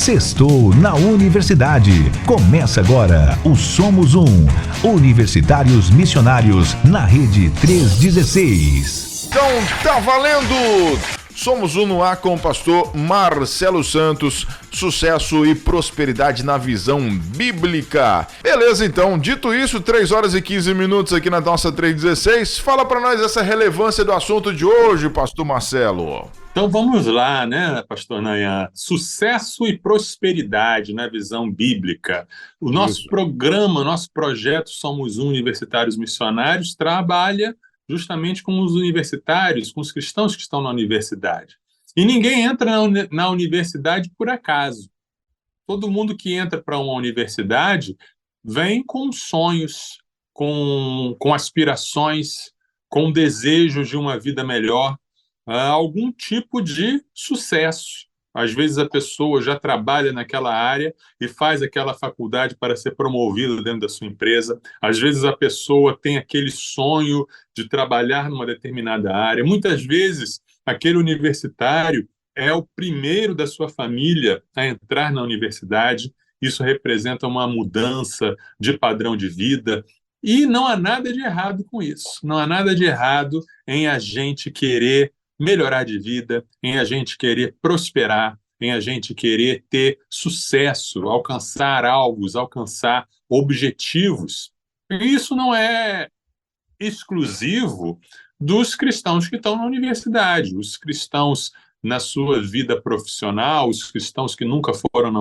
Sextou na Universidade. Começa agora o Somos Um. Universitários Missionários na Rede 316. Então tá valendo! Somos Um no ar com o pastor Marcelo Santos. Sucesso e prosperidade na visão bíblica. Beleza, então. Dito isso, 3 horas e 15 minutos aqui na nossa 316. Fala pra nós essa relevância do assunto de hoje, pastor Marcelo. Então vamos lá, né, pastor Nayan? Sucesso e prosperidade na visão bíblica. O nosso programa, nosso projeto Somos Um Universitários Missionários trabalha justamente com os universitários, com os cristãos que estão na universidade. E ninguém entra na universidade por acaso. Todo mundo que entra para uma universidade vem com sonhos, com aspirações, com desejos de uma vida melhor, algum tipo de sucesso. Às vezes a pessoa já trabalha naquela área e faz aquela faculdade para ser promovida dentro da sua empresa. Às vezes a pessoa tem aquele sonho de trabalhar numa determinada área. Muitas vezes aquele universitário é o primeiro da sua família a entrar na universidade. Isso representa uma mudança de padrão de vida. E não há nada de errado com isso. Não há nada de errado em a gente querer melhorar de vida, em a gente querer prosperar, em a gente querer ter sucesso, alcançar alvos, alcançar objetivos. E isso não é exclusivo dos cristãos que estão na universidade. Os cristãos na sua vida profissional, os cristãos que nunca foram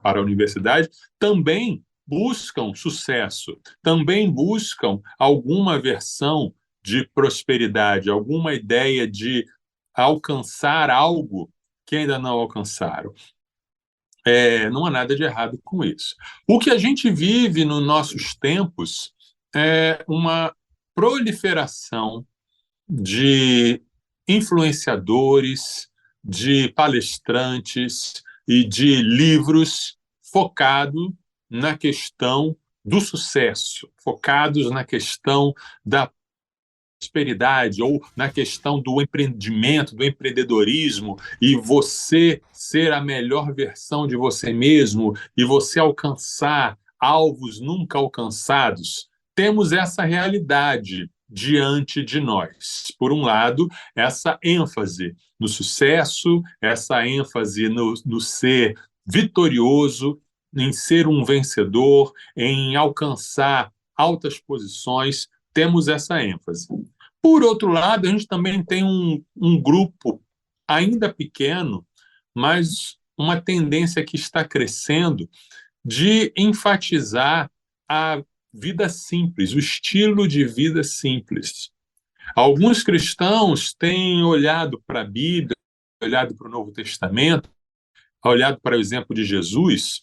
para a universidade, também buscam sucesso, também buscam alguma versão de prosperidade, alguma ideia de alcançar algo que ainda não alcançaram. Não há nada de errado com isso. O que a gente vive nos nossos tempos é uma proliferação de influenciadores, de palestrantes e de livros focados na questão do sucesso, focados na questão da prosperidade ou na questão do empreendimento, do empreendedorismo, e você ser a melhor versão de você mesmo e você alcançar alvos nunca alcançados. Temos essa realidade diante de nós. Por um lado, essa ênfase no sucesso, essa ênfase no ser vitorioso, em ser um vencedor, em alcançar altas posições, temos essa ênfase. Por outro lado, a gente também tem um grupo ainda pequeno, mas uma tendência que está crescendo de enfatizar a vida simples, o estilo de vida simples. Alguns cristãos têm olhado para a Bíblia, olhado para o Novo Testamento, olhado para o exemplo de Jesus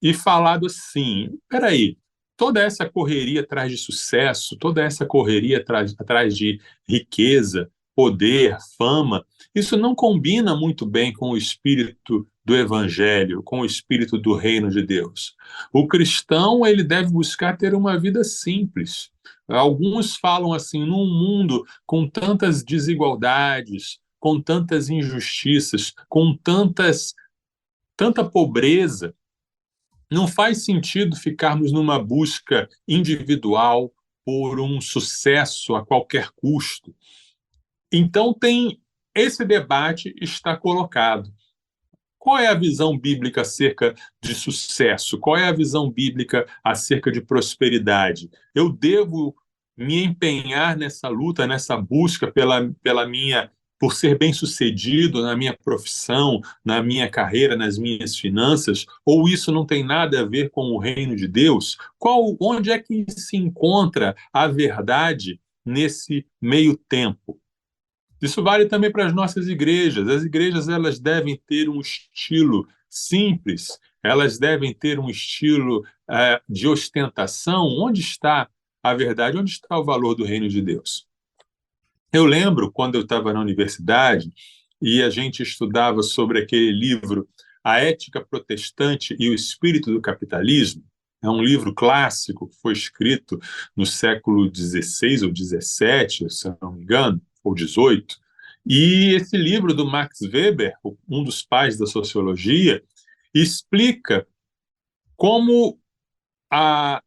e falado assim: espera aí, toda essa correria atrás de sucesso, toda essa correria atrás de riqueza, poder, fama, isso não combina muito bem com o espírito do Evangelho, com o espírito do reino de Deus. O cristão, ele deve buscar ter uma vida simples. Alguns falam assim: num mundo com tantas desigualdades, com tantas injustiças, com tanta pobreza, não faz sentido ficarmos numa busca individual por um sucesso a qualquer custo. Então, esse debate está colocado. Qual é a visão bíblica acerca de sucesso? Qual é a visão bíblica acerca de prosperidade? Eu devo me empenhar nessa luta, nessa busca por ser bem-sucedido na minha profissão, na minha carreira, nas minhas finanças, ou isso não tem nada a ver com o reino de Deus? Onde é que se encontra a verdade nesse meio tempo? Isso vale também para as nossas igrejas. As igrejas, elas devem ter um estilo simples, elas devem ter um estilo de ostentação. Onde está a verdade? Onde está o valor do reino de Deus? Eu lembro quando eu estava na universidade e a gente estudava sobre aquele livro A Ética Protestante e o Espírito do Capitalismo. É um livro clássico que foi escrito no século XVI ou XVII, se eu não me engano, ou XVIII. E esse livro do Max Weber, um dos pais da sociologia, explica como a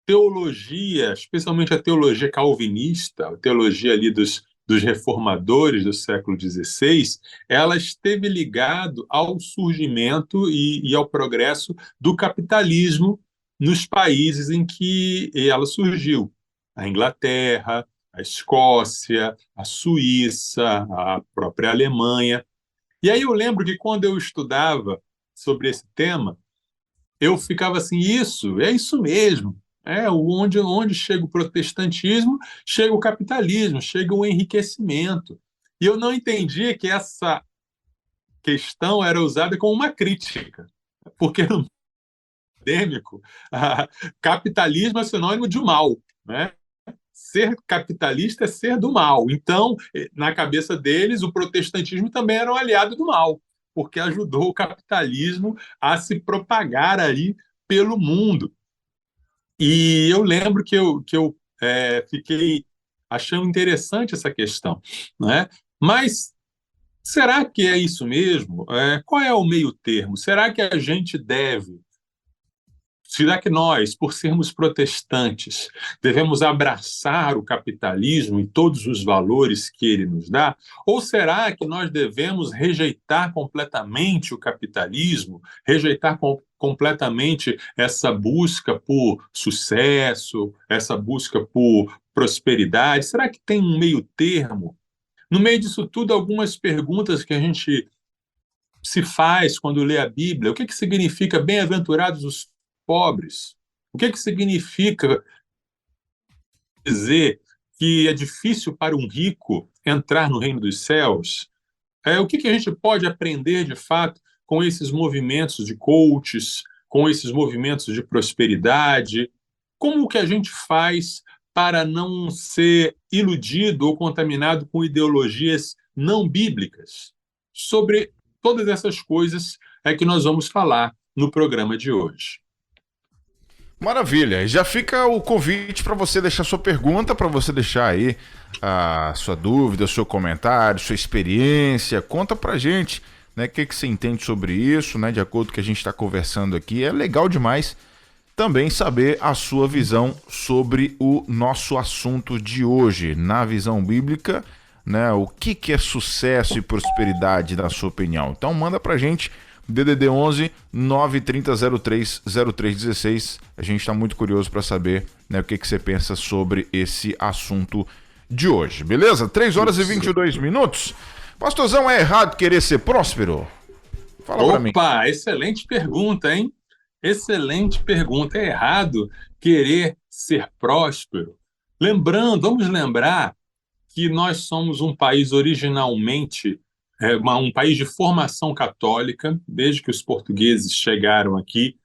teologia, especialmente a teologia calvinista, a teologia ali dos reformadores do século XVI, ela esteve ligado ao surgimento e ao progresso do capitalismo nos países em que ela surgiu. A Inglaterra, a Escócia, a Suíça, a própria Alemanha. E aí eu lembro que quando eu estudava sobre esse tema, eu ficava assim, é isso mesmo. Onde chega o protestantismo, chega o capitalismo, chega o enriquecimento. E eu não entendia que essa questão era usada como uma crítica, porque no acadêmico, capitalismo é sinônimo de mal, né? Ser capitalista é ser do mal. Então, na cabeça deles, o protestantismo também era um aliado do mal, porque ajudou o capitalismo a se propagar aí pelo mundo. E eu lembro que eu fiquei achando interessante essa questão, né? Mas será que é isso mesmo? Qual é o meio termo? Será que a gente deve, será que nós, por sermos protestantes, devemos abraçar o capitalismo e todos os valores que ele nos dá? Ou será que nós devemos rejeitar completamente o capitalismo, rejeitar completamente essa busca por sucesso, essa busca por prosperidade? Será que tem um meio termo? No meio disso tudo, algumas perguntas que a gente se faz quando lê a Bíblia. O que significa bem-aventurados os pobres? O que significa dizer que é difícil para um rico entrar no reino dos céus? O que a gente pode aprender, de fato, com esses movimentos de coaches, com esses movimentos de prosperidade? Como que a gente faz para não ser iludido ou contaminado com ideologias não bíblicas? Sobre todas essas coisas é que nós vamos falar no programa de hoje. Maravilha, já fica o convite para você deixar sua pergunta, para você deixar aí a sua dúvida, seu comentário, sua experiência, conta pra gente, né, o que você entende sobre isso, né, de acordo com o que a gente está conversando aqui. É legal demais também saber a sua visão sobre o nosso assunto de hoje, na visão bíblica, né, o que é sucesso e prosperidade na sua opinião. Então manda pra gente, DDD 11 930 03 0316. A gente está muito curioso para saber, né, o que você pensa sobre esse assunto de hoje, beleza? 3 horas e 22 minutos. Pastorzão, é errado querer ser próspero? Fala para mim. Opa, excelente pergunta, hein? Excelente pergunta. É errado querer ser próspero? Vamos lembrar que nós somos um país originalmente um país de formação católica, desde que os portugueses chegaram aqui.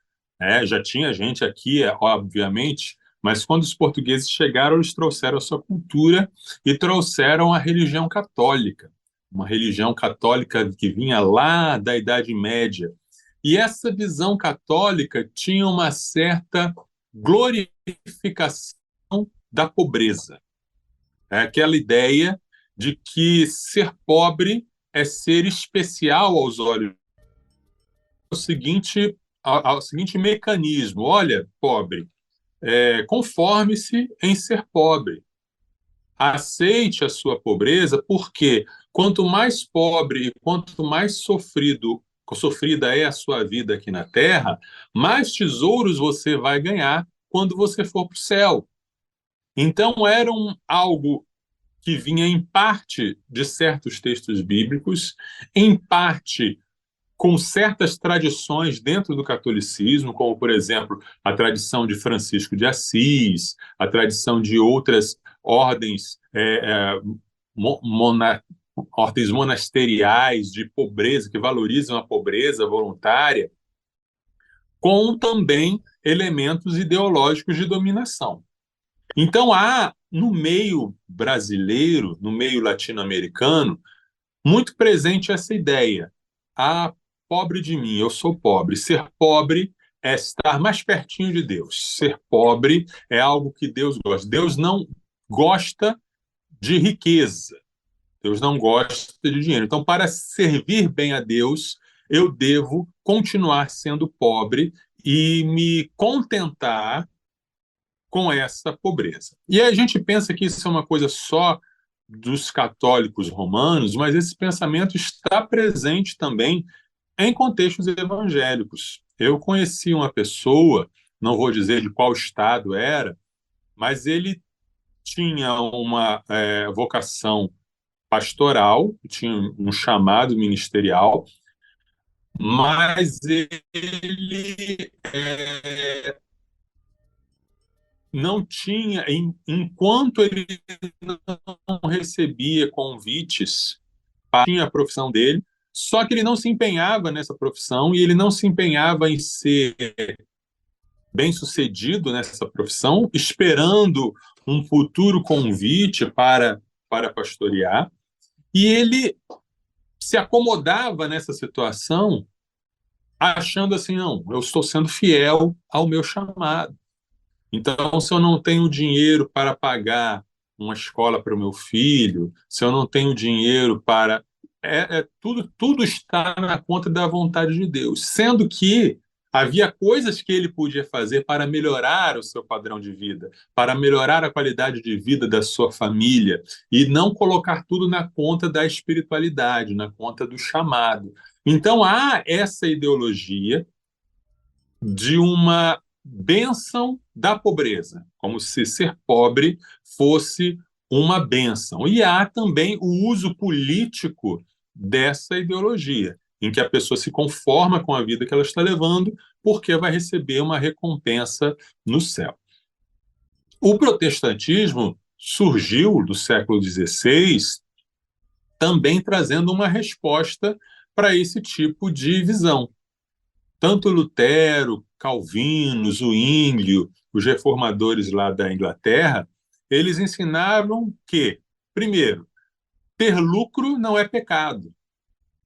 Já tinha gente aqui, obviamente, mas quando os portugueses chegaram, eles trouxeram a sua cultura e trouxeram a religião católica, uma religião católica que vinha lá da Idade Média. E essa visão católica tinha uma certa glorificação da pobreza. É aquela ideia de que ser pobre é ser especial aos olhos. Ao seguinte mecanismo: olha, pobre, conforme-se em ser pobre. Aceite a sua pobreza, porque quanto mais pobre e quanto mais sofrida é a sua vida aqui na Terra, mais tesouros você vai ganhar quando você for para o céu. Então, era algo que vinha em parte de certos textos bíblicos, em parte com certas tradições dentro do catolicismo, como, por exemplo, a tradição de Francisco de Assis, a tradição de outras ordens, ordens monasteriais de pobreza, que valorizam a pobreza voluntária, com também elementos ideológicos de dominação. Então, há, no meio brasileiro, no meio latino-americano, muito presente essa ideia: pobre de mim, eu sou pobre. Ser pobre é estar mais pertinho de Deus. Ser pobre é algo que Deus gosta. Deus não gosta de riqueza. Deus não gosta de dinheiro. Então, para servir bem a Deus, eu devo continuar sendo pobre e me contentar com essa pobreza. E aí a gente pensa que isso é uma coisa só dos católicos romanos, mas esse pensamento está presente também em contextos evangélicos. Eu conheci uma pessoa, não vou dizer de qual estado era, mas ele tinha uma vocação pastoral, tinha um chamado ministerial, mas ele não tinha, enquanto ele não recebia convites, tinha a profissão dele, só que ele não se empenhava nessa profissão e ele não se empenhava em ser bem-sucedido nessa profissão, esperando um futuro convite para pastorear, e ele se acomodava nessa situação, achando assim, não, eu estou sendo fiel ao meu chamado. Então, se eu não tenho dinheiro para pagar uma escola para o meu filho, se eu não tenho dinheiro para... tudo está na conta da vontade de Deus, sendo que havia coisas que ele podia fazer para melhorar o seu padrão de vida, para melhorar a qualidade de vida da sua família, e não colocar tudo na conta da espiritualidade, na conta do chamado. Então, há essa ideologia de uma bênção da pobreza, como se ser pobre fosse uma bênção. E há também o uso político dessa ideologia, em que a pessoa se conforma com a vida que ela está levando, porque vai receber uma recompensa no céu. O protestantismo surgiu do século XVI, também trazendo uma resposta para esse tipo de visão. Tanto Lutero, Calvino, Zwinglio, os reformadores lá da Inglaterra, eles ensinavam que, primeiro, ter lucro não é pecado.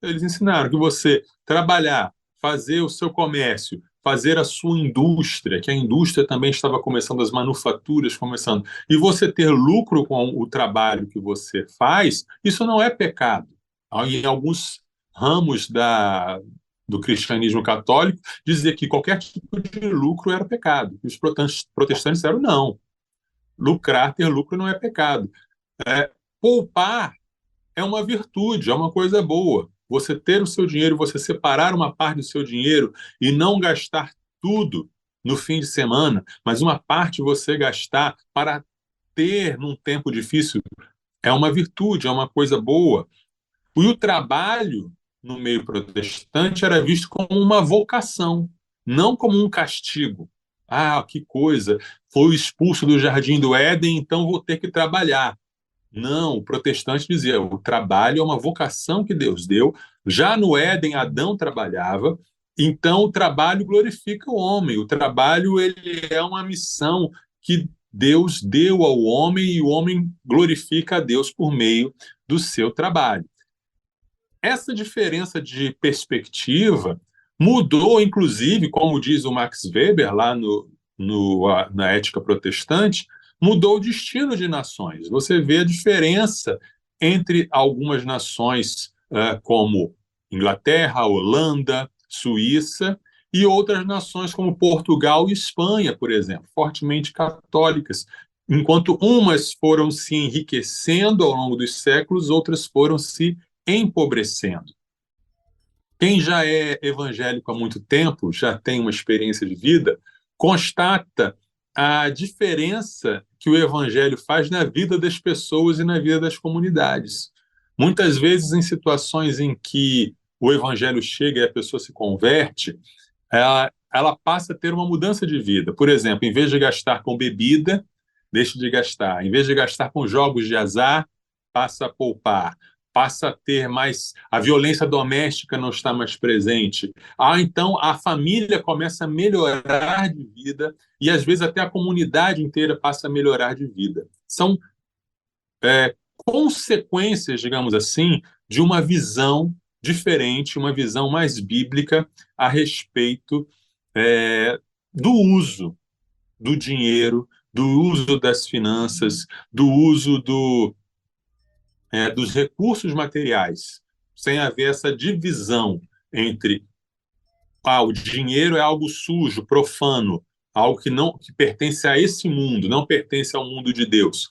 Eles ensinaram que você trabalhar, fazer o seu comércio, fazer a sua indústria, que a indústria também estava começando, as manufaturas começando, e você ter lucro com o trabalho que você faz, isso não é pecado. Em alguns ramos do cristianismo católico, dizia que qualquer tipo de lucro era pecado. E os protestantes disseram, não, ter lucro não é pecado. Poupar é uma virtude, é uma coisa boa. Você ter o seu dinheiro, você separar uma parte do seu dinheiro e não gastar tudo no fim de semana, mas uma parte você gastar para ter num tempo difícil, é uma virtude, é uma coisa boa. E o trabalho no meio protestante era visto como uma vocação, não como um castigo. Ah, que coisa, foi expulso do Jardim do Éden, então vou ter que trabalhar. Não, o protestante dizia, o trabalho é uma vocação que Deus deu. Já no Éden, Adão trabalhava, então o trabalho glorifica o homem. O trabalho ele é uma missão que Deus deu ao homem e o homem glorifica a Deus por meio do seu trabalho. Essa diferença de perspectiva mudou, inclusive, como diz o Max Weber lá na Ética Protestante, mudou o destino de nações. Você vê a diferença entre algumas nações como Inglaterra, Holanda, Suíça, e outras nações como Portugal e Espanha, por exemplo, fortemente católicas. Enquanto umas foram se enriquecendo ao longo dos séculos, outras foram se empobrecendo. Quem já é evangélico há muito tempo, já tem uma experiência de vida, constata a diferença que o evangelho faz na vida das pessoas e na vida das comunidades. Muitas vezes, em situações em que o evangelho chega e a pessoa se converte, ela passa a ter uma mudança de vida. Por exemplo, em vez de gastar com bebida, deixa de gastar. Em vez de gastar com jogos de azar, passa a poupar. Passa a ter mais... A violência doméstica não está mais presente. Então, a família começa a melhorar de vida e, às vezes, até a comunidade inteira passa a melhorar de vida. São consequências, digamos assim, de uma visão diferente, uma visão mais bíblica a respeito do uso do dinheiro, do uso das finanças, do uso dos recursos materiais, sem haver essa divisão entre o dinheiro é algo sujo, profano, algo que pertence a esse mundo, não pertence ao mundo de Deus.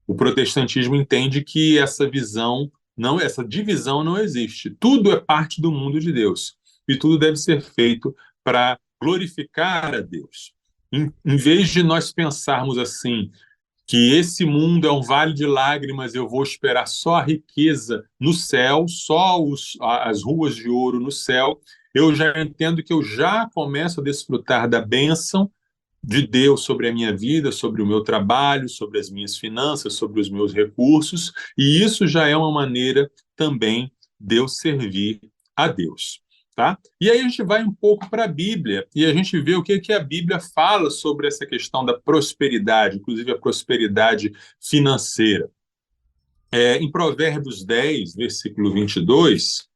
O protestantismo entende que essa visão, não, essa divisão não existe. Tudo é parte do mundo de Deus e tudo deve ser feito para glorificar a Deus. Em vez de nós pensarmos assim, que esse mundo é um vale de lágrimas, eu vou esperar só a riqueza no céu, só as ruas de ouro no céu, eu já entendo que eu já começo a desfrutar da bênção de Deus sobre a minha vida, sobre o meu trabalho, sobre as minhas finanças, sobre os meus recursos, e isso já é uma maneira também de eu servir a Deus. Tá? E aí a gente vai um pouco para a Bíblia e a gente vê o que a Bíblia fala sobre essa questão da prosperidade, inclusive a prosperidade financeira. Em Provérbios 10, versículo 22,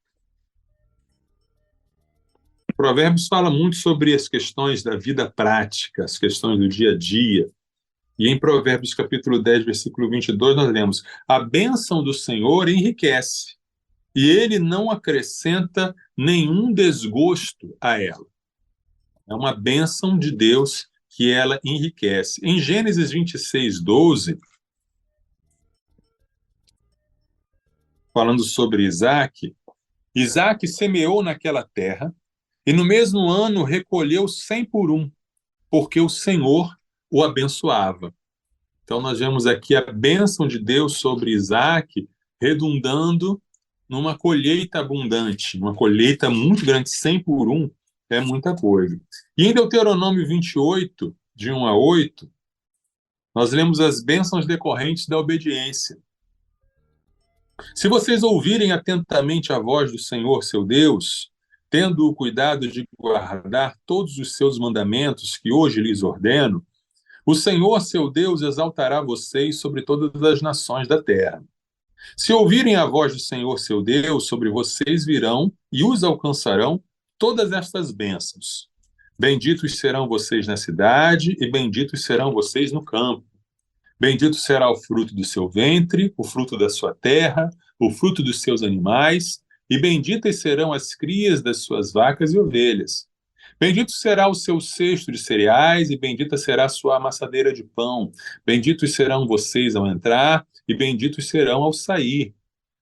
Provérbios fala muito sobre as questões da vida prática, as questões do dia a dia. E em Provérbios capítulo 10, versículo 22, nós lemos: a bênção do Senhor enriquece, e ele não acrescenta nenhum desgosto a ela. É uma bênção de Deus que ela enriquece. Em Gênesis 26, 12, falando sobre Isaac, Isaac semeou naquela terra e no mesmo ano recolheu 100 por um, porque o Senhor o abençoava. Então nós vemos aqui a bênção de Deus sobre Isaac, redundando numa colheita abundante, uma colheita muito grande. 100 por um é muita coisa. E em Deuteronômio 28, de 1 a 8, nós lemos as bênçãos decorrentes da obediência. Se vocês ouvirem atentamente a voz do Senhor, seu Deus, tendo o cuidado de guardar todos os seus mandamentos que hoje lhes ordeno, o Senhor, seu Deus, exaltará vocês sobre todas as nações da terra. Se ouvirem a voz do Senhor, seu Deus, sobre vocês virão e os alcançarão todas estas bênçãos. Benditos serão vocês na cidade e benditos serão vocês no campo. Bendito será o fruto do seu ventre, o fruto da sua terra, o fruto dos seus animais, e benditas serão as crias das suas vacas e ovelhas. Bendito será o seu cesto de cereais, e bendita será a sua amassadeira de pão. Benditos serão vocês ao entrar, e benditos serão ao sair.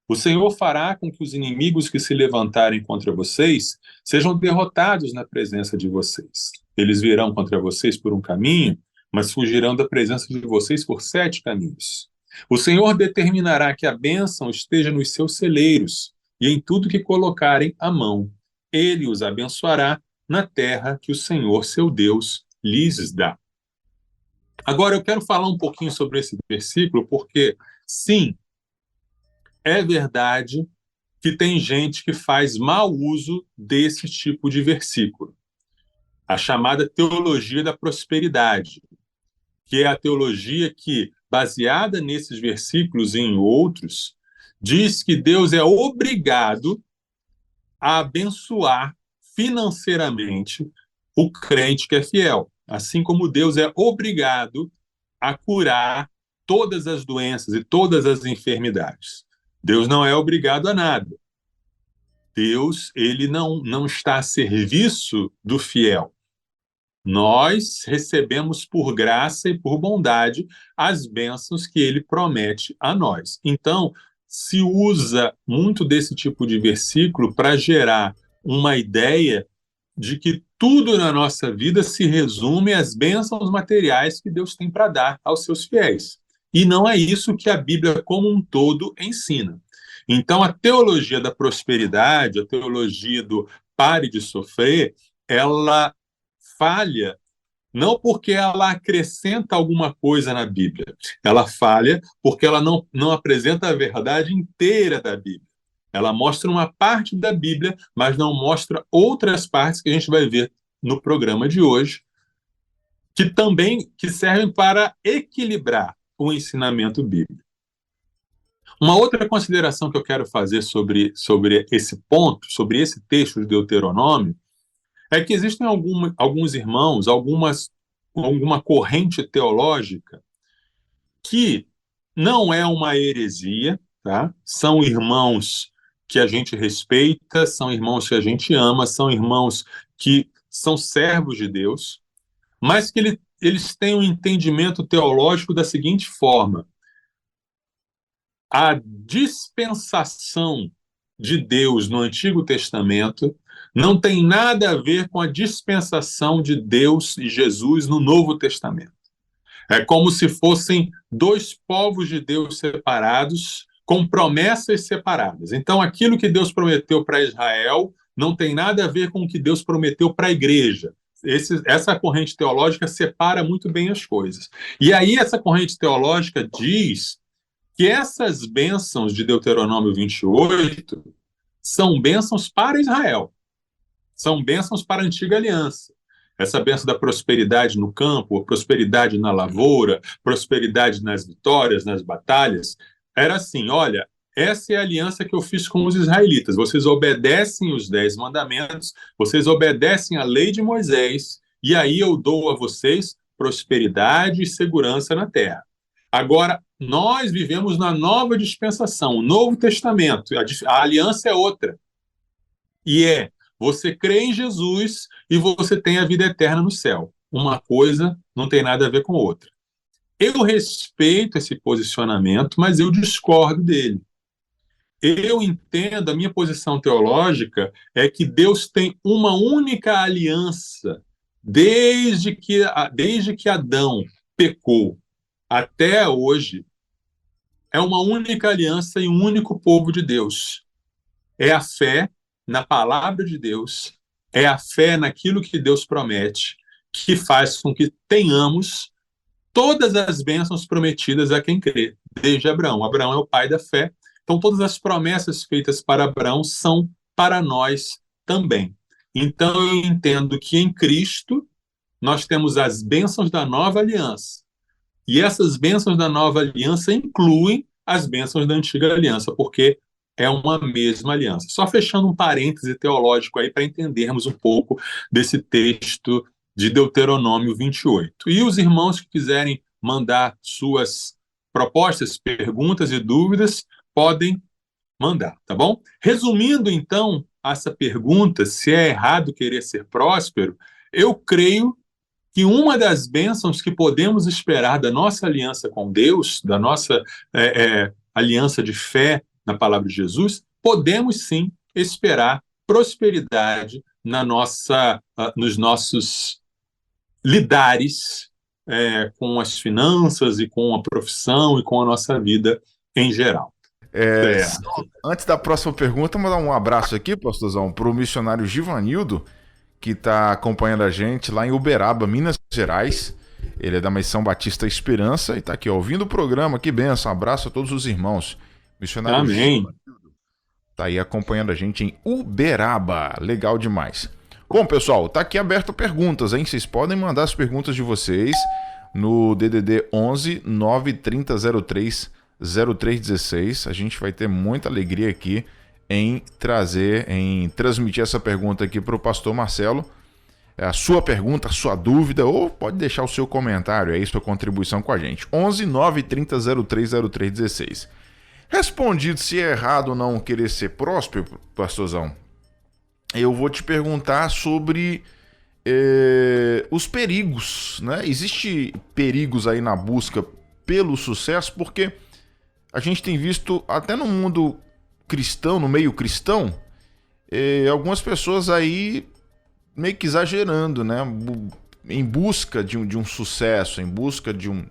O Senhor fará com que os inimigos que se levantarem contra vocês sejam derrotados na presença de vocês. Eles virão contra vocês por um caminho, mas fugirão da presença de vocês por 7 caminhos. O Senhor determinará que a bênção esteja nos seus celeiros e em tudo que colocarem a mão. Ele os abençoará na terra que o Senhor, seu Deus, lhes dá. Agora, eu quero falar um pouquinho sobre esse versículo, porque, sim, é verdade que tem gente que faz mau uso desse tipo de versículo. A chamada teologia da prosperidade, que é a teologia que, baseada nesses versículos e em outros, diz que Deus é obrigado a abençoar financeiramente o crente que é fiel, assim como Deus é obrigado a curar todas as doenças e todas as enfermidades. Deus não é obrigado a nada. Deus, ele não está a serviço do fiel. Nós recebemos por graça e por bondade as bênçãos que ele promete a nós. Então, se usa muito desse tipo de versículo para gerar uma ideia de que tudo na nossa vida se resume às bênçãos materiais que Deus tem para dar aos seus fiéis. E não é isso que a Bíblia como um todo ensina. Então, a teologia da prosperidade, a teologia do pare de sofrer, ela falha não porque ela acrescenta alguma coisa na Bíblia. Ela falha porque ela não apresenta a verdade inteira da Bíblia. Ela mostra uma parte da Bíblia, mas não mostra outras partes que a gente vai ver no programa de hoje, que servem para equilibrar o ensinamento bíblico. Uma outra consideração que eu quero fazer sobre esse ponto, sobre esse texto de Deuteronômio, é que existem alguns irmãos, alguma corrente teológica que não é uma heresia, tá? São irmãos que a gente respeita, são irmãos que a gente ama, são irmãos que são servos de Deus, mas que eles têm um entendimento teológico da seguinte forma: a dispensação de Deus no Antigo Testamento não tem nada a ver com a dispensação de Deus e Jesus no Novo Testamento. É como se fossem dois povos de Deus separados, com promessas separadas. Então, aquilo que Deus prometeu para Israel não tem nada a ver com o que Deus prometeu para a igreja. Essa corrente teológica separa muito bem as coisas. E aí, essa corrente teológica diz que essas bênçãos de Deuteronômio 28 são bênçãos para Israel, são bênçãos para a antiga aliança. Essa bênção da prosperidade no campo, prosperidade na lavoura, prosperidade nas vitórias, nas batalhas, era assim: olha, essa é a aliança que eu fiz com os israelitas. Vocês obedecem os 10 mandamentos, vocês obedecem a lei de Moisés, e aí eu dou a vocês prosperidade e segurança na terra. Agora, nós vivemos na nova dispensação, o Novo Testamento. A aliança é outra. E você crê em Jesus e você tem a vida eterna no céu. Uma coisa não tem nada a ver com outra. Eu respeito esse posicionamento, mas eu discordo dele. Eu entendo, a minha posição teológica é que Deus tem uma única aliança desde que Adão pecou até hoje. É uma única aliança e um único povo de Deus. É a fé na palavra de Deus, é a fé naquilo que Deus promete, que faz com que tenhamos todas as bênçãos prometidas a quem crê, desde Abraão. Abraão é o pai da fé, então todas as promessas feitas para Abraão são para nós também. Então eu entendo que em Cristo nós temos as bênçãos da nova aliança, e essas bênçãos da nova aliança incluem as bênçãos da antiga aliança, porque é uma mesma aliança. Só fechando um parêntese teológico aí para entendermos um pouco desse texto de Deuteronômio 28. E os irmãos que quiserem mandar suas propostas, perguntas e dúvidas, podem mandar, tá bom? Resumindo, então, essa pergunta, se é errado querer ser próspero, eu creio que uma das bênçãos que podemos esperar da nossa aliança com Deus, da nossa aliança de fé na palavra de Jesus, podemos sim esperar prosperidade nos nossos lidares com as finanças e com a profissão e com a nossa vida em geral. Antes da próxima pergunta, mandar um abraço aqui, pastorzão, para o missionário Givanildo, que está acompanhando a gente lá em Uberaba, Minas Gerais. Ele é da Missão Batista Esperança e está aqui ouvindo o programa. Que bênção, um abraço a todos os irmãos. Missionário Amém. Tá aí acompanhando a gente em Uberaba. Legal demais. Bom, pessoal, tá aqui aberto perguntas, hein? Vocês podem mandar as perguntas de vocês no DDD 11 93003 0316. A gente vai ter muita alegria aqui em transmitir essa pergunta aqui para o pastor Marcelo. A sua pergunta, a sua dúvida, ou pode deixar o seu comentário aí, sua contribuição com a gente. 11 930 03 0316. Respondido se é errado ou não querer ser próspero, pastorzão, eu vou te perguntar sobre os perigos, né? Existem perigos aí na busca pelo sucesso, porque a gente tem visto até no mundo cristão, no meio cristão, algumas pessoas aí meio que exagerando, né? Em busca de um sucesso, em busca de um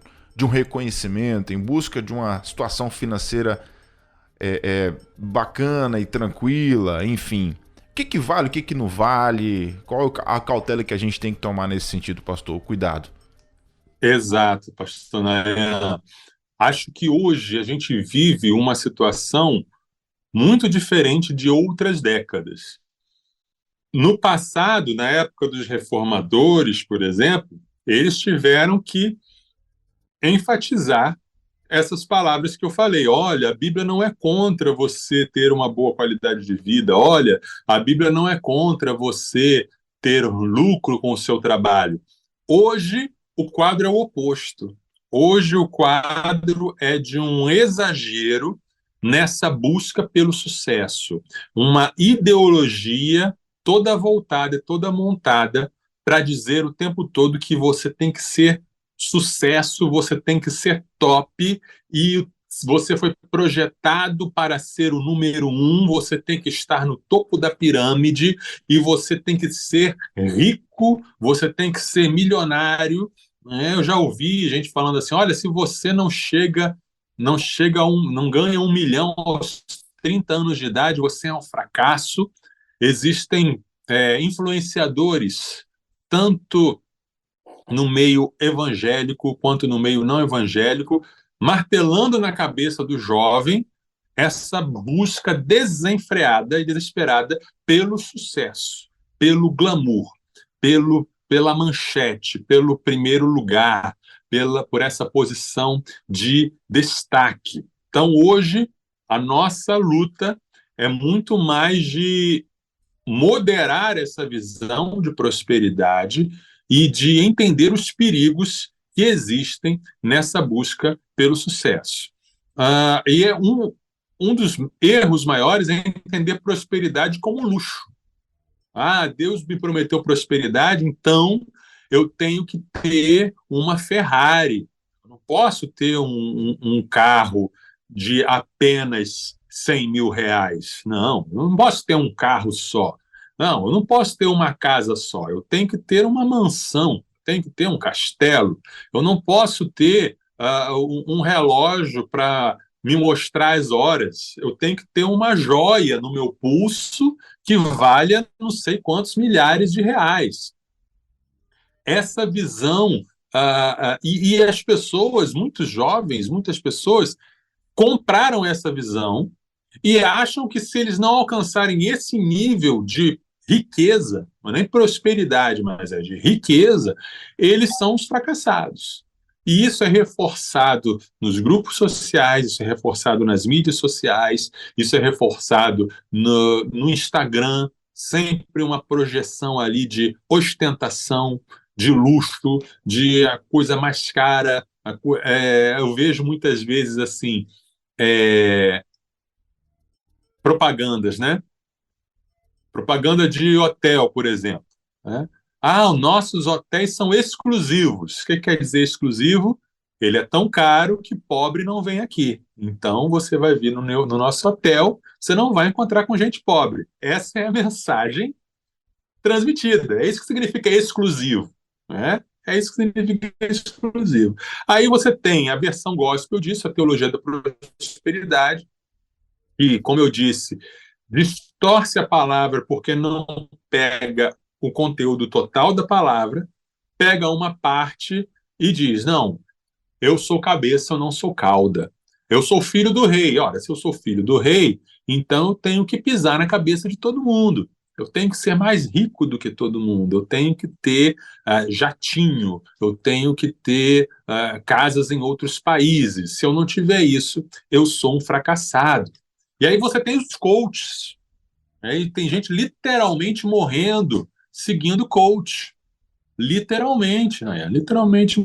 reconhecimento, em busca de uma situação financeira bacana e tranquila, enfim. O que vale, o que não vale? Qual a cautela que a gente tem que tomar nesse sentido, pastor? Cuidado. Exato, pastor Nayan. Acho que hoje a gente vive uma situação muito diferente de outras décadas. No passado, na época dos reformadores, por exemplo, eles tiveram que enfatizar essas palavras que eu falei. Olha, a Bíblia não é contra você ter uma boa qualidade de vida. Olha, a Bíblia não é contra você ter lucro com o seu trabalho. Hoje, o quadro é o oposto. Hoje, o quadro é de um exagero nessa busca pelo sucesso. Uma ideologia toda voltada e toda montada para dizer o tempo todo que você tem que ser sucesso, você tem que ser top, e você foi projetado para ser o número um, você tem que estar no topo da pirâmide, e você tem que ser rico, você tem que ser milionário. Eu já ouvi gente falando assim: olha, se você não ganha 1 milhão aos 30 anos de idade, você é um fracasso. Existem influenciadores, tanto no meio evangélico quanto no meio não evangélico, martelando na cabeça do jovem essa busca desenfreada e desesperada pelo sucesso, pelo glamour, pela manchete, pelo primeiro lugar, por essa posição de destaque. Então, hoje, a nossa luta é muito mais de moderar essa visão de prosperidade e de entender os perigos que existem nessa busca pelo sucesso. E um dos erros maiores é entender prosperidade como luxo. Deus me prometeu prosperidade, então eu tenho que ter uma Ferrari. Eu não posso ter um carro de apenas 100 mil reais. Não, eu não posso ter um carro só. Não, eu não posso ter uma casa só. Eu tenho que ter uma mansão, tenho que ter um castelo. Eu não posso ter um relógio para me mostrar as horas. Eu tenho que ter uma joia no meu pulso que valha não sei quantos milhares de reais. Essa visão, e as pessoas, muitos jovens, muitas pessoas, compraram essa visão e acham que se eles não alcançarem esse nível de riqueza, não é nem prosperidade, mas é de riqueza, eles são os fracassados. E isso é reforçado nos grupos sociais, isso é reforçado nas mídias sociais, isso é reforçado no Instagram, sempre uma projeção ali de ostentação, de luxo, de a coisa mais cara. Eu vejo muitas vezes assim, propagandas, né? Propaganda de hotel, por exemplo, né? Os nossos hotéis são exclusivos. O que quer dizer exclusivo? Ele é tão caro que pobre não vem aqui. Então, você vai vir no nosso hotel, você não vai encontrar com gente pobre. Essa é a mensagem transmitida. É isso que significa exclusivo, né? É isso que significa exclusivo. Aí você tem a versão gospel disso, a teologia da prosperidade, e, como eu disse, distorce a palavra porque não pega o conteúdo total da palavra, pega uma parte e diz: não, eu sou cabeça, eu não sou cauda. Eu sou filho do rei. Ora, se eu sou filho do rei, então eu tenho que pisar na cabeça de todo mundo. Eu tenho que ser mais rico do que todo mundo. Eu tenho que ter jatinho. Eu tenho que ter casas em outros países. Se eu não tiver isso, eu sou um fracassado. E aí você tem os coaches. E tem gente literalmente morrendo seguindo coach. Literalmente, né? Literalmente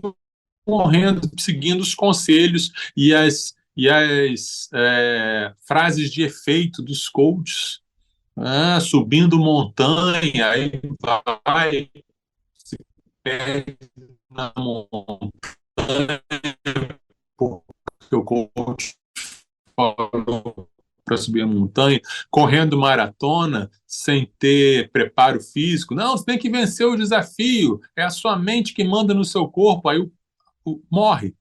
morrendo, seguindo os conselhos e as frases de efeito dos coaches. Subindo montanha, aí vai, se perde na montanha, porque o coach falou para subir a montanha, correndo maratona sem ter preparo físico. Não, você tem que vencer o desafio, é a sua mente que manda no seu corpo, aí morre.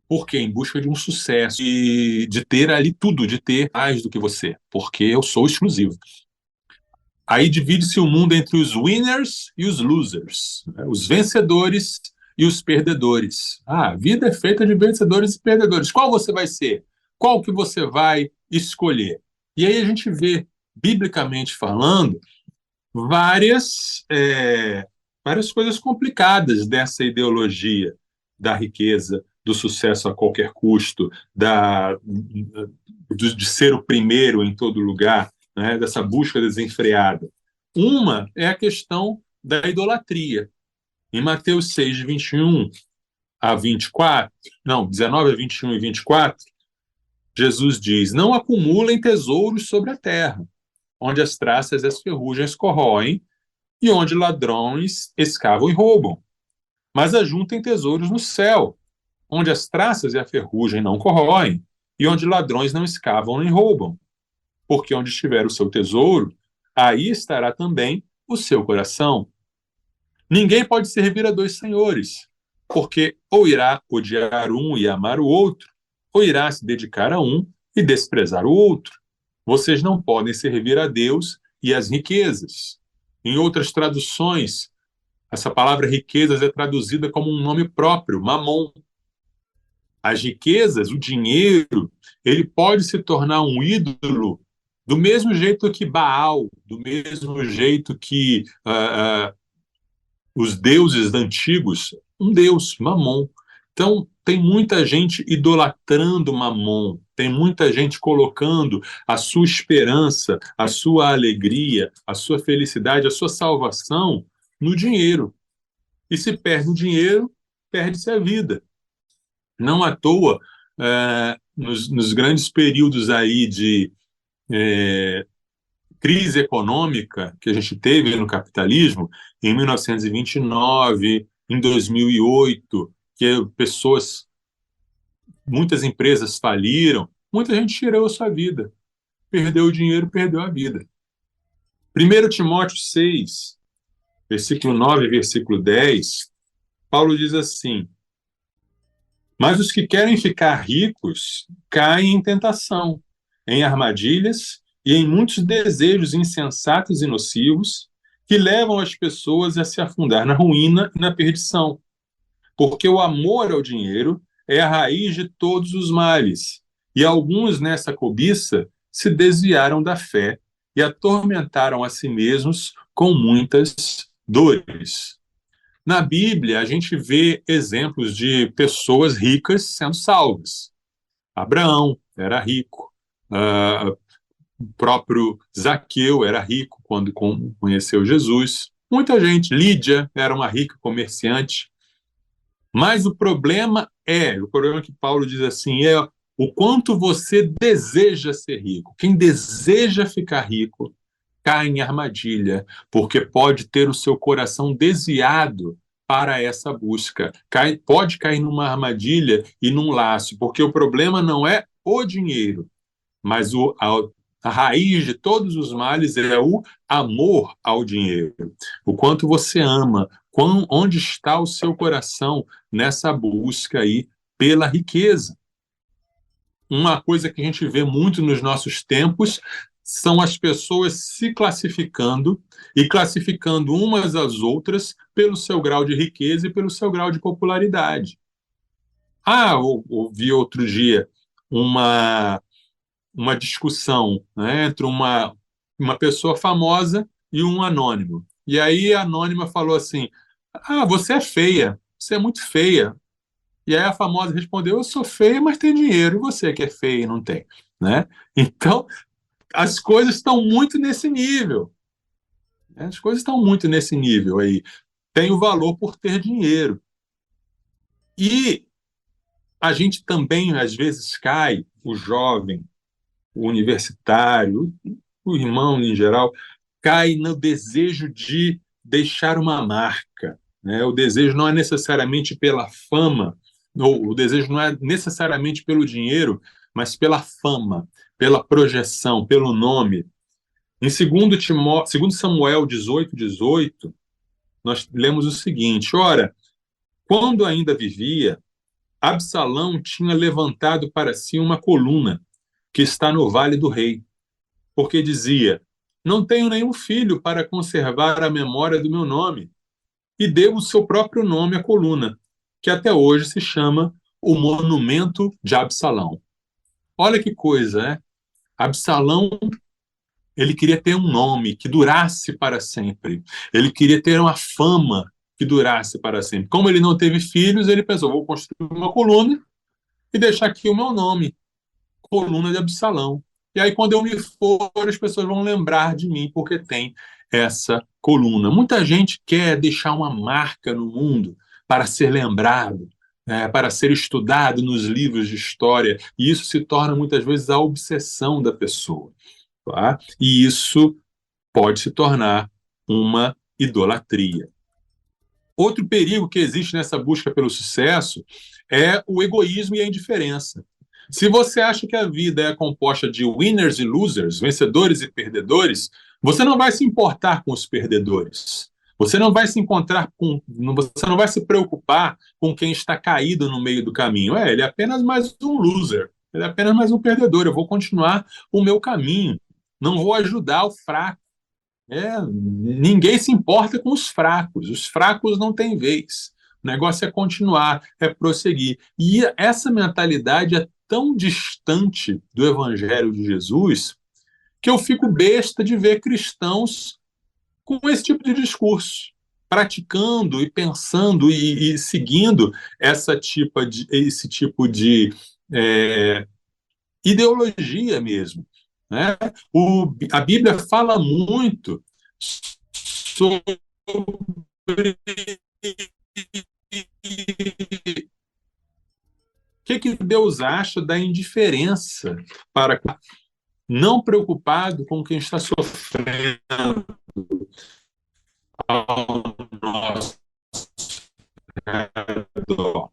Por quê? Em busca de um sucesso, de ter ali tudo, de ter mais do que você, porque eu sou exclusivo. Aí divide-se o mundo entre os winners e os losers, né? Os vencedores e os perdedores. A vida é feita de vencedores e perdedores. Qual você vai ser? Qual que você vai escolher? E aí a gente vê, biblicamente falando, várias coisas complicadas dessa ideologia da riqueza, do sucesso a qualquer custo, de ser o primeiro em todo lugar, né, dessa busca desenfreada. Uma é a questão da idolatria. Em Mateus 6, 21 a 24, não, 19 a 21 e 24, Jesus diz: não acumulem tesouros sobre a terra, onde as traças e as ferrugens corroem e onde ladrões escavam e roubam. Mas ajuntem tesouros no céu, onde as traças e a ferrugem não corroem e onde ladrões não escavam nem roubam. Porque onde estiver o seu tesouro, aí estará também o seu coração. Ninguém pode servir a dois senhores, porque ou irá odiar um e amar o outro, ou irá se dedicar a um e desprezar o outro. Vocês não podem servir a Deus e às riquezas. Em outras traduções, essa palavra riquezas é traduzida como um nome próprio, mamon. As riquezas, o dinheiro, ele pode se tornar um ídolo do mesmo jeito que Baal, do mesmo jeito que os deuses antigos, um deus, Mamon. Então, tem muita gente idolatrando Mamon, tem muita gente colocando a sua esperança, a sua alegria, a sua felicidade, a sua salvação no dinheiro. E se perde o dinheiro, perde-se a vida. Não à toa, nos grandes períodos aí de crise econômica que a gente teve no capitalismo, em 1929, em 2008, que muitas empresas faliram, muita gente tirou a sua vida, perdeu o dinheiro, perdeu a vida. 1 Timóteo 6, versículo 9 e versículo 10, Paulo diz assim: mas os que querem ficar ricos caem em tentação, em armadilhas e em muitos desejos insensatos e nocivos que levam as pessoas a se afundar na ruína e na perdição. Porque o amor ao dinheiro é a raiz de todos os males, e alguns nessa cobiça se desviaram da fé e atormentaram a si mesmos com muitas dores. Na Bíblia, a gente vê exemplos de pessoas ricas sendo salvas. Abraão era rico, o próprio Zaqueu era rico quando conheceu Jesus. Muita gente, Lídia era uma rica comerciante. Mas o problema que Paulo diz assim, é o quanto você deseja ser rico. Quem deseja ficar rico cai em armadilha, porque pode ter o seu coração desviado para essa busca. Pode cair numa armadilha e num laço, porque o problema não é o dinheiro, mas a raiz de todos os males é o amor ao dinheiro. O quanto você ama, onde está o seu coração nessa busca aí pela riqueza. Uma coisa que a gente vê muito nos nossos tempos são as pessoas se classificando e classificando umas às outras pelo seu grau de riqueza e pelo seu grau de popularidade. Ouvi outro dia uma discussão, né, entre uma pessoa famosa e um anônimo. E aí a anônima falou assim: você é feia, você é muito feia. E aí a famosa respondeu: eu sou feia, mas tenho dinheiro. E você que é feia e não tem, né? Então, as coisas estão muito nesse nível. As coisas estão muito nesse nível aí. Tem o valor por ter dinheiro. E a gente também, às vezes, cai, o jovem, o universitário, o irmão em geral, cai no desejo de deixar uma marca, né? O desejo não é necessariamente pela fama, ou o desejo não é necessariamente pelo dinheiro, mas pela fama, pela projeção, pelo nome. Em 2 Samuel 18:18, nós lemos o seguinte: ora, quando ainda vivia, Absalão tinha levantado para si uma coluna que está no Vale do Rei, porque dizia: não tenho nenhum filho para conservar a memória do meu nome, e deu o seu próprio nome à coluna, que até hoje se chama o Monumento de Absalão. Olha que coisa, né? Absalão, ele queria ter um nome que durasse para sempre. Ele queria ter uma fama que durasse para sempre. Como ele não teve filhos, ele pensou: vou construir uma coluna e deixar aqui o meu nome, Coluna de Absalão. E aí, quando eu me for, as pessoas vão lembrar de mim, porque tem essa coluna. Muita gente quer deixar uma marca no mundo para ser lembrado, para ser estudado nos livros de história, e isso se torna muitas vezes a obsessão da pessoa, tá? E isso pode se tornar uma idolatria. Outro perigo que existe nessa busca pelo sucesso é o egoísmo e a indiferença. Se você acha que a vida é composta de winners e losers, vencedores e perdedores, você não vai se importar com os perdedores. Você não vai se encontrar com, você não vai se preocupar com quem está caído no meio do caminho. Ele é apenas mais um loser, ele é apenas mais um perdedor. Eu vou continuar o meu caminho, não vou ajudar o fraco. Ninguém se importa com os fracos não têm vez. O negócio é continuar, é prosseguir. E essa mentalidade é tão distante do Evangelho de Jesus que eu fico besta de ver cristãos com esse tipo de discurso, praticando e pensando e seguindo esse tipo de ideologia mesmo, né? A Bíblia fala muito sobre o que Deus acha da indiferença para não preocupado com quem está sofrendo ao nosso redor.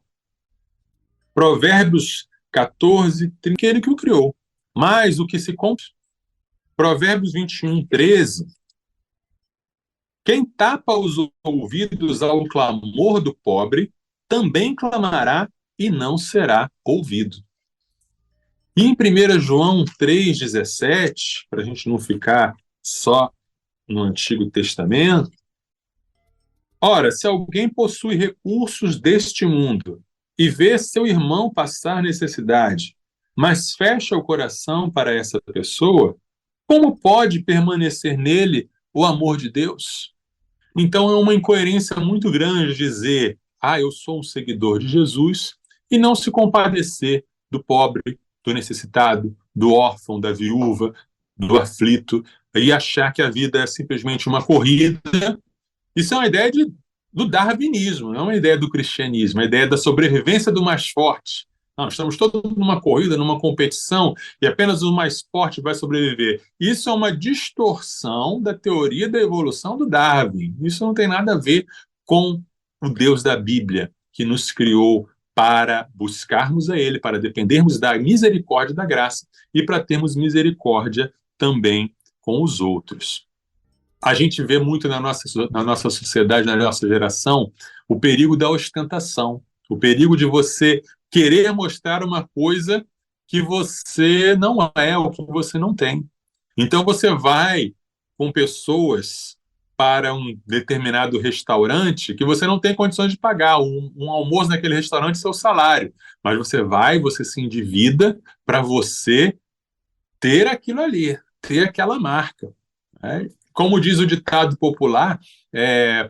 Provérbios 14, aquele que o criou. Mas o que se compra. Provérbios 21, 13. Quem tapa os ouvidos ao clamor do pobre, também clamará e não será ouvido. E em 1 João 3,17, para a gente não ficar só no Antigo Testamento, ora, se alguém possui recursos deste mundo e vê seu irmão passar necessidade, mas fecha o coração para essa pessoa, como pode permanecer nele o amor de Deus? Então é uma incoerência muito grande dizer, eu sou um seguidor de Jesus, e não se compadecer do pobre, do necessitado, do órfão, da viúva, do aflito, e achar que a vida é simplesmente uma corrida. Isso é uma ideia do darwinismo, não é uma ideia do cristianismo, é uma ideia da sobrevivência do mais forte. Não, estamos todos numa corrida, numa competição, e apenas o mais forte vai sobreviver. Isso é uma distorção da teoria da evolução do Darwin. Isso não tem nada a ver com o Deus da Bíblia, que nos criou para buscarmos a Ele, para dependermos da misericórdia e da graça, e para termos misericórdia também com os outros. A gente vê muito na nossa sociedade, na nossa geração, o perigo da ostentação, o perigo de você querer mostrar uma coisa que você não é, ou que você não tem. Então você vai com pessoas para um determinado restaurante que você não tem condições de pagar. Um almoço naquele restaurante é seu salário. Mas você vai, você se endivida para você ter aquilo ali, ter aquela marca. Como diz o ditado popular,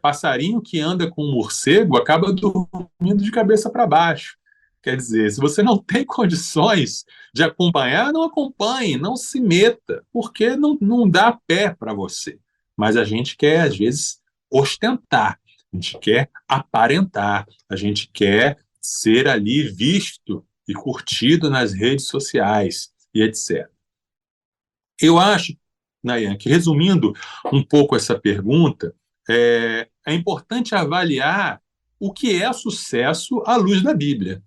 passarinho que anda com um morcego acaba dormindo de cabeça para baixo. Quer dizer, se você não tem condições de acompanhar, não acompanhe, não se meta, porque não dá pé para você. Mas a gente quer, às vezes, ostentar, a gente quer aparentar, a gente quer ser ali visto e curtido nas redes sociais e etc. Eu acho, Nayan, que resumindo um pouco essa pergunta, é importante avaliar o que é sucesso à luz da Bíblia.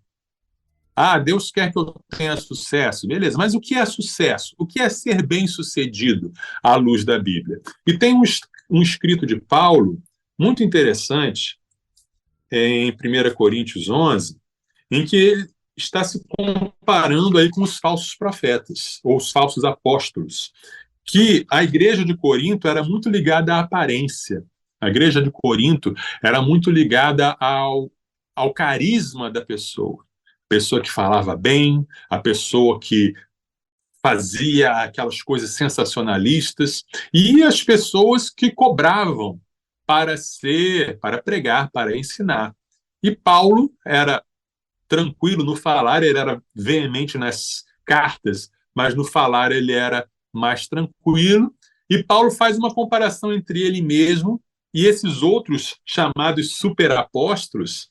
Deus quer que eu tenha sucesso, beleza, mas o que é sucesso? O que é ser bem-sucedido à luz da Bíblia? E tem um escrito de Paulo muito interessante, em 1 Coríntios 11, em que ele está se comparando aí com os falsos profetas, ou os falsos apóstolos, que a igreja de Corinto era muito ligada à aparência. A igreja de Corinto era muito ligada ao carisma da pessoa. A pessoa que falava bem, a pessoa que fazia aquelas coisas sensacionalistas, e as pessoas que cobravam para pregar, para ensinar. E Paulo era tranquilo no falar, ele era veemente nas cartas, mas no falar ele era mais tranquilo. E Paulo faz uma comparação entre ele mesmo e esses outros chamados superapóstolos,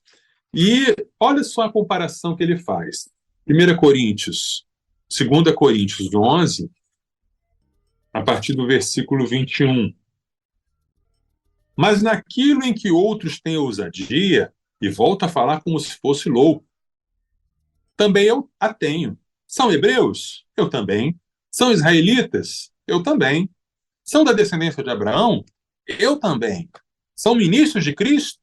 E olha só a comparação que ele faz. 1 Coríntios, 2 Coríntios 11, a partir do versículo 21. Mas naquilo em que outros têm ousadia, e volta a falar como se fosse louco, também eu a tenho. São hebreus? Eu também. São israelitas? Eu também. São da descendência de Abraão? Eu também. São ministros de Cristo?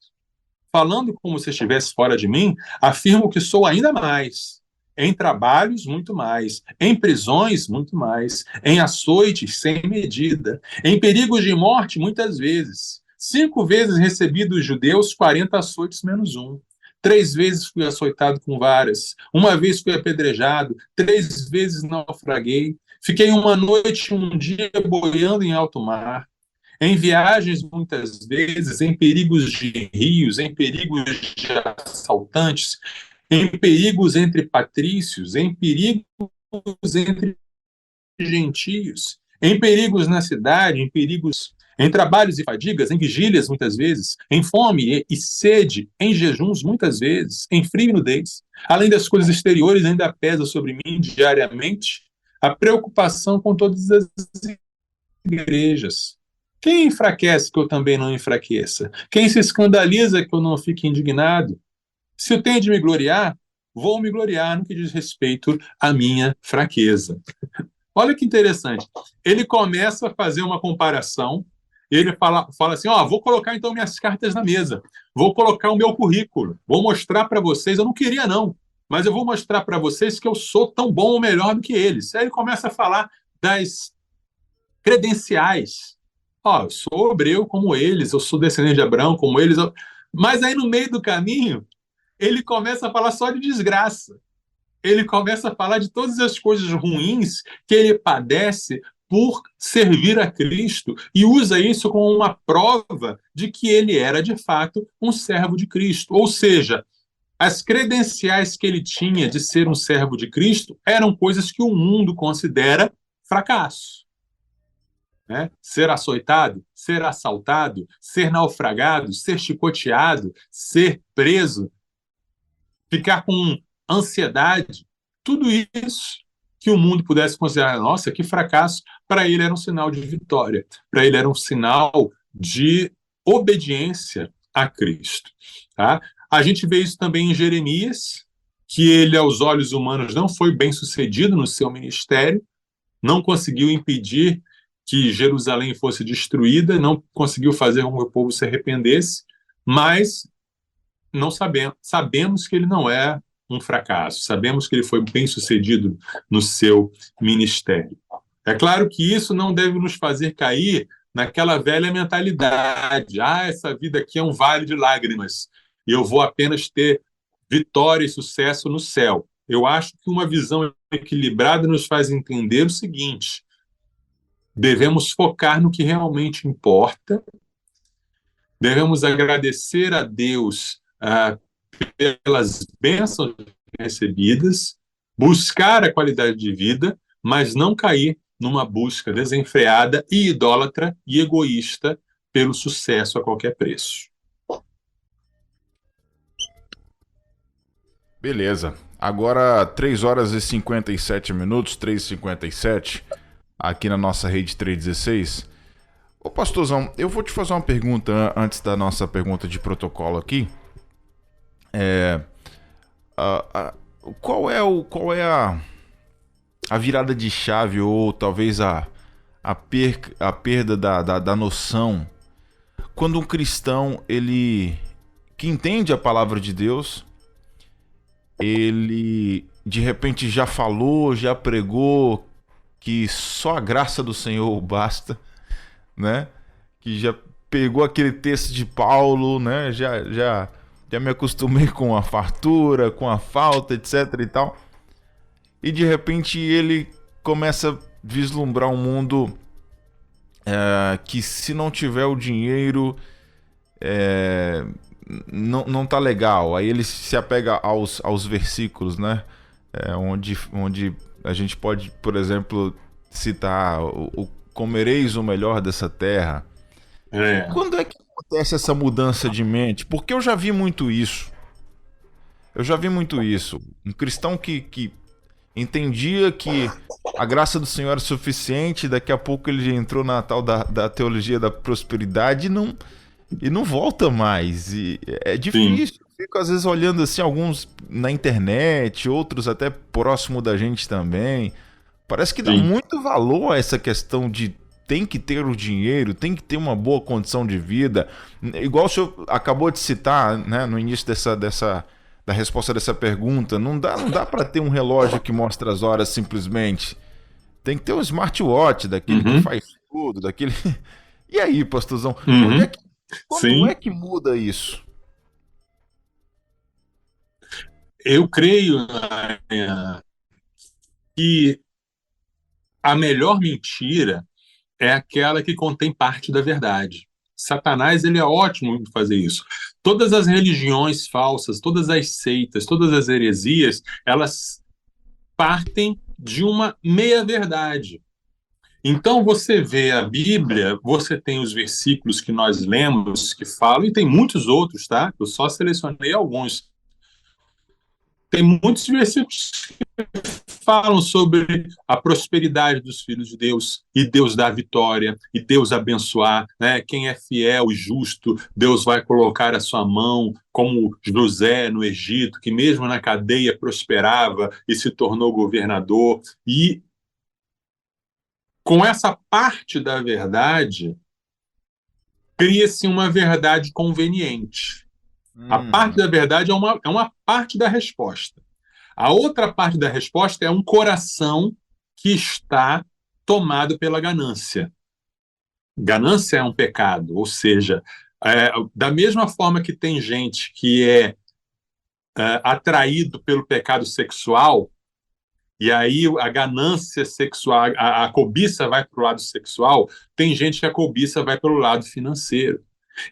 Falando como se estivesse fora de mim, afirmo que sou ainda mais. Em trabalhos, muito mais. Em prisões, muito mais. Em açoites, sem medida. Em perigos de morte, muitas vezes. 5 vezes recebi dos judeus 40 açoites menos um. 3 vezes fui açoitado com varas. 1 vez fui apedrejado. 3 vezes naufraguei. Fiquei 1 noite e 1 dia boiando em alto mar. Em viagens, muitas vezes, em perigos de rios, em perigos de assaltantes, em perigos entre patrícios, em perigos entre gentios, em perigos na cidade, em perigos, em trabalhos e fadigas, em vigílias, muitas vezes, em fome e sede, em jejuns, muitas vezes, em frio e nudez. Além das coisas exteriores, ainda pesa sobre mim diariamente a preocupação com todas as igrejas. Quem enfraquece que eu também não enfraqueça? Quem se escandaliza que eu não fique indignado? Se eu tenho de me gloriar, vou me gloriar no que diz respeito à minha fraqueza. Olha que interessante. Ele começa a fazer uma comparação, ele fala assim, vou colocar então minhas cartas na mesa, vou colocar o meu currículo, vou mostrar para vocês, eu não queria não, mas eu vou mostrar para vocês que eu sou tão bom ou melhor do que eles. Aí ele começa a falar das credenciais. Eu sou hebreu como eles, eu sou descendente de Abraão como eles. Mas aí, no meio do caminho, ele começa a falar só de desgraça. Ele começa a falar de todas as coisas ruins que ele padece por servir a Cristo e usa isso como uma prova de que ele era, de fato, um servo de Cristo. Ou seja, as credenciais que ele tinha de ser um servo de Cristo eram coisas que o mundo considera fracasso. Né? Ser açoitado, ser assaltado, ser naufragado, ser chicoteado, ser preso, ficar com ansiedade, tudo isso que o mundo pudesse considerar, nossa, que fracasso, para ele era um sinal de vitória, para ele era um sinal de obediência a Cristo. Tá? A gente vê isso também em Jeremias, que ele, aos olhos humanos, não foi bem sucedido no seu ministério, não conseguiu impedir que Jerusalém fosse destruída, não conseguiu fazer com que o povo se arrependesse, mas não sabemos que ele não é um fracasso, sabemos que ele foi bem sucedido no seu ministério. É claro que isso não deve nos fazer cair naquela velha mentalidade, essa vida aqui é um vale de lágrimas, e eu vou apenas ter vitória e sucesso no céu. Eu acho que uma visão equilibrada nos faz entender o seguinte: devemos focar no que realmente importa, devemos agradecer a Deus pelas bênçãos recebidas, buscar a qualidade de vida, mas não cair numa busca desenfreada e idólatra e egoísta pelo sucesso a qualquer preço. Beleza. Agora 3 horas e 57 minutos, 3h57. Aqui na nossa rede 316. Ô pastorzão, eu vou te fazer uma pergunta antes da nossa pergunta de protocolo aqui. Qual é a virada de chave ou talvez a perda da noção quando um cristão, ele que entende a palavra de Deus, ele de repente já falou, já pregou que só a graça do Senhor basta, né? Que já pegou aquele texto de Paulo, né? Já me acostumei com a fartura, com a falta, etc e tal. E de repente ele começa a vislumbrar um mundo que, se não tiver o dinheiro, não tá legal. Aí ele se apega aos versículos, né? Onde a gente pode, por exemplo, citar o comereis o melhor dessa terra. Quando é que acontece essa mudança de mente? Porque eu já vi muito isso. Eu já vi muito isso. Um cristão que entendia que a graça do Senhor era suficiente, daqui a pouco ele já entrou na tal da teologia da prosperidade e não volta mais. E é Sim. difícil. Fico às vezes olhando assim, alguns na internet, outros até próximo da gente também. Parece que dá Sim. muito valor a essa questão de tem que ter o dinheiro, tem que ter uma boa condição de vida. Igual o senhor acabou de citar, né, no início da resposta dessa pergunta, não dá para ter um relógio que mostra as horas simplesmente. Tem que ter um smartwatch daquele que Uhum. faz tudo, daquele. E aí, pastorzão, Uhum. quando é Sim. que muda isso? Eu creio, que a melhor mentira é aquela que contém parte da verdade. Satanás, ele é ótimo em fazer isso. Todas as religiões falsas, todas as seitas, todas as heresias, elas partem de uma meia-verdade. Então, você vê a Bíblia, você tem os versículos que nós lemos que falam, e tem muitos outros, tá? Eu só selecionei alguns. Tem muitos versículos falam sobre a prosperidade dos filhos de Deus, e Deus dá vitória, e Deus abençoar, né? Quem é fiel e justo, Deus vai colocar a sua mão, como José no Egito, que mesmo na cadeia prosperava e se tornou governador. E com essa parte da verdade, cria-se uma verdade conveniente. A parte Hum, da verdade é uma parte da resposta. A outra parte da resposta é um coração que está tomado pela ganância. Ganância é um pecado, ou seja, da mesma forma que tem gente que é atraído pelo pecado sexual, e aí a ganância sexual, a cobiça vai para o lado sexual, tem gente que a cobiça vai para o lado financeiro.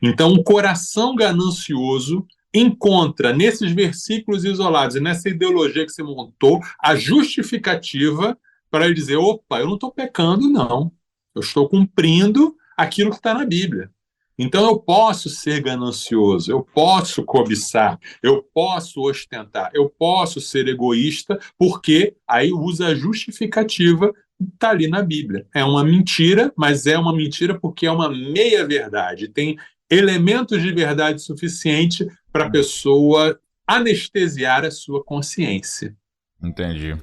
Então, o coração ganancioso encontra nesses versículos isolados e nessa ideologia que você montou a justificativa para ele dizer: opa, eu não estou pecando, não. Eu estou cumprindo aquilo que está na Bíblia. Então, eu posso ser ganancioso, eu posso cobiçar, eu posso ostentar, eu posso ser egoísta, porque aí usa a justificativa que está ali na Bíblia. É uma mentira, mas é uma mentira porque é uma meia-verdade. Tem elementos de verdade suficiente para a pessoa anestesiar a sua consciência. entendi.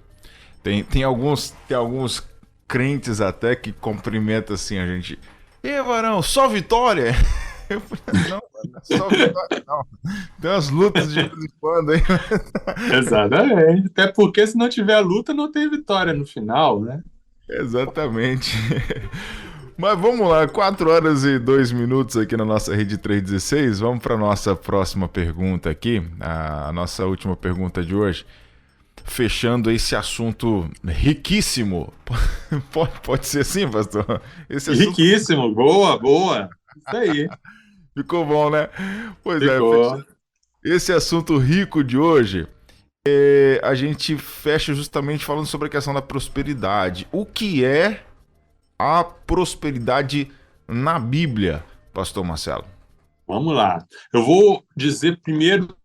Tem alguns crentes até que cumprimentam assim a gente. E varão, só vitória? Eu falei, não, mano, não é só vitória, não. Tem umas lutas de vez em quando aí. Exatamente. Até porque se não tiver luta, não tem vitória no final, né? Exatamente. Mas vamos lá, 4 horas e 2 minutos aqui na nossa rede 316. Vamos para nossa próxima pergunta aqui, a nossa última pergunta de hoje. Fechando esse assunto riquíssimo. Pode ser assim, pastor? Esse assunto Riquíssimo, boa, boa. Isso aí, ficou bom, né? Pois é, ficou. fechando esse assunto rico de hoje, a gente fecha justamente falando sobre a questão da prosperidade. O que é a prosperidade na Bíblia, pastor Marcelo? Vamos lá. Eu vou dizer primeiro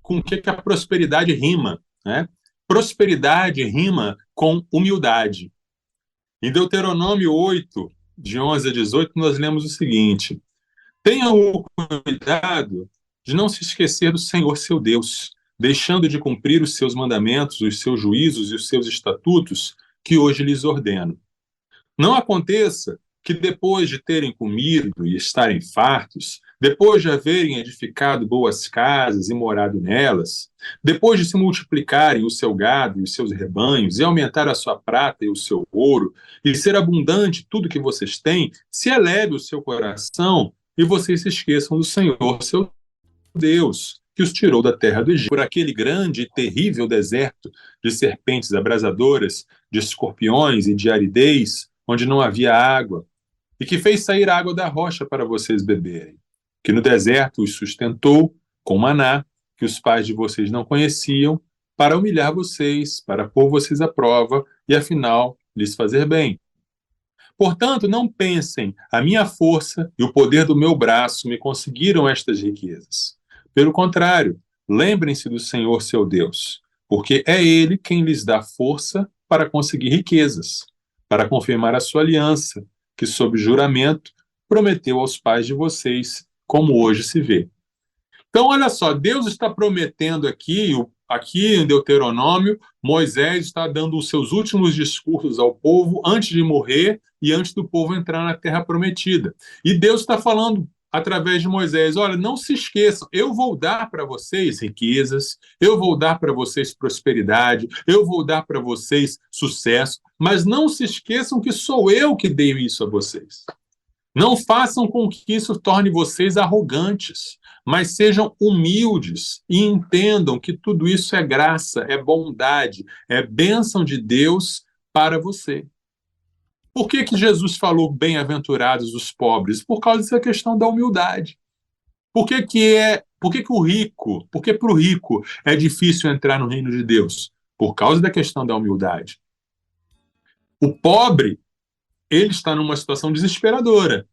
com o que a prosperidade rima, né? Prosperidade rima com humildade. Em Deuteronômio 8, de 11 a 18, nós lemos o seguinte: tenha o cuidado de não se esquecer do Senhor seu Deus, deixando de cumprir os seus mandamentos, os seus juízos e os seus estatutos que hoje lhes ordeno. Não aconteça que depois de terem comido e estarem fartos, depois de haverem edificado boas casas e morado nelas, depois de se multiplicarem o seu gado e os seus rebanhos, e aumentar a sua prata e o seu ouro, e ser abundante tudo que vocês têm, se eleve o seu coração e vocês se esqueçam do Senhor, seu Deus, que os tirou da terra do Egito, por aquele grande e terrível deserto de serpentes abrasadoras, de escorpiões e de aridez, onde não havia água, e que fez sair água da rocha para vocês beberem, que no deserto os sustentou com maná, que os pais de vocês não conheciam, para humilhar vocês, para pôr vocês à prova e, afinal, lhes fazer bem. Portanto, não pensem, a minha força e o poder do meu braço me conseguiram estas riquezas. Pelo contrário, lembrem-se do Senhor seu Deus, porque é Ele quem lhes dá força para conseguir riquezas, para confirmar a sua aliança, que sob juramento prometeu aos pais de vocês, como hoje se vê. Então, olha só, Deus está prometendo aqui em Deuteronômio, Moisés está dando os seus últimos discursos ao povo antes de morrer e antes do povo entrar na Terra Prometida. E Deus está falando através de Moisés, olha, não se esqueçam, eu vou dar para vocês riquezas, eu vou dar para vocês prosperidade, eu vou dar para vocês sucesso, mas não se esqueçam que sou eu que dei isso a vocês. Não façam com que isso torne vocês arrogantes, mas sejam humildes e entendam que tudo isso é graça, é bondade, é bênção de Deus para você. Por que Jesus falou bem-aventurados os pobres? Por causa dessa questão da humildade. Por que para o rico é difícil entrar no reino de Deus? Por causa da questão da humildade. O pobre, ele está numa situação desesperadora.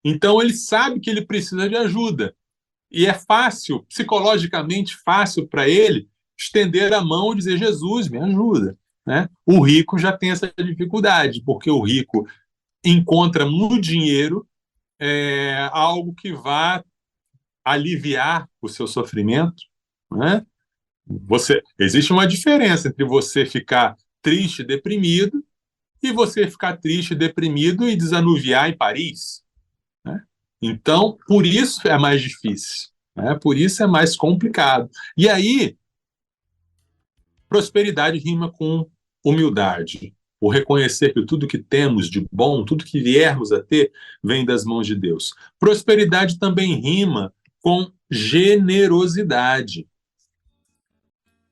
Então, ele sabe que ele precisa de ajuda. E é fácil, psicologicamente fácil para ele, estender a mão e dizer, Jesus, me ajuda. Né? O rico já tem essa dificuldade, porque o rico encontra no dinheiro algo que vá aliviar o seu sofrimento. Né? Existe uma diferença entre você ficar triste, deprimido, e você ficar triste, deprimido e desanuviar em Paris. Né? Então, por isso é mais difícil, né? Por isso é mais complicado. E aí, prosperidade rima com humildade. O reconhecer que tudo que temos de bom, tudo que viermos a ter, vem das mãos de Deus. Prosperidade também rima com generosidade.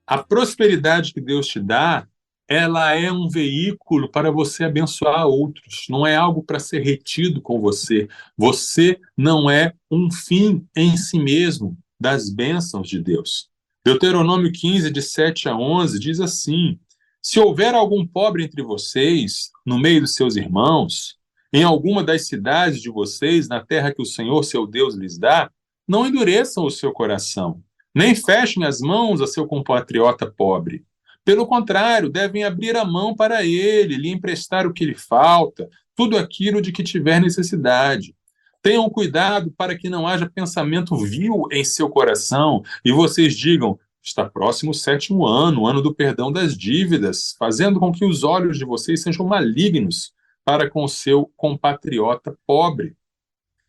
A prosperidade que Deus te dá, ela é um veículo para você abençoar outros, não é algo para ser retido com você. Você não é um fim em si mesmo das bênçãos de Deus. Deuteronômio 15, de 7 a 11, diz assim, se houver algum pobre entre vocês, no meio dos seus irmãos, em alguma das cidades de vocês, na terra que o Senhor, seu Deus, lhes dá, não endureçam o seu coração, nem fechem as mãos a seu compatriota pobre. Pelo contrário, devem abrir a mão para ele, lhe emprestar o que lhe falta, tudo aquilo de que tiver necessidade. Tenham cuidado para que não haja pensamento vil em seu coração e vocês digam, está próximo o 7º ano, o ano do perdão das dívidas, fazendo com que os olhos de vocês sejam malignos para com o seu compatriota pobre.